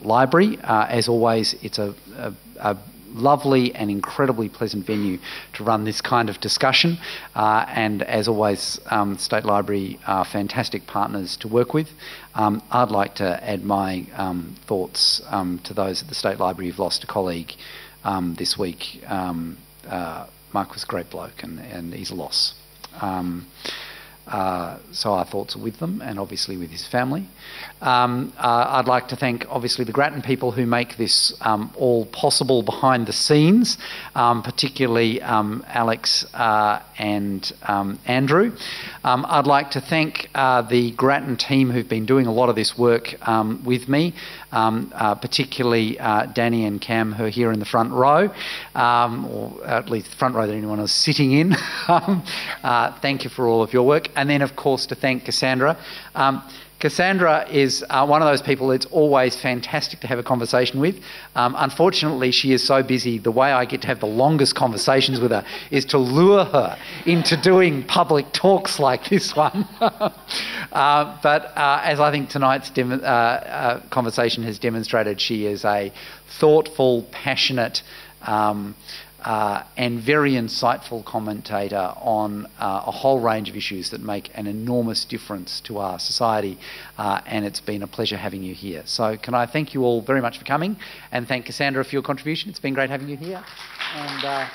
Library. As always, it's a lovely and incredibly pleasant venue to run this kind of discussion. And as always, State Library are fantastic partners to work with. I'd like to add my thoughts to those at the State Library who've lost a colleague this week. Mark was a great bloke, and he's a loss. So our thoughts are with them, and obviously with his family. I'd like to thank, obviously, the Grattan people who make this all possible behind the scenes, particularly Alex and Andrew. I'd like to thank the Grattan team who've been doing a lot of this work with me, particularly Danny and Cam, who are here in the front row, or at least the front row that anyone is sitting in. Thank you for all of your work. And then, of course, to thank Cassandra. Cassandra is one of those people it's always fantastic to have a conversation with. Unfortunately, she is so busy. The way I get to have the longest conversations with her is to lure her into doing public talks like this one. But as I think tonight's conversation has demonstrated, she is a thoughtful, passionate, and very insightful commentator on a whole range of issues that make an enormous difference to our society, and it's been a pleasure having you here. So can I thank you all very much for coming, and thank Cassandra for your contribution. It's been great having you here. And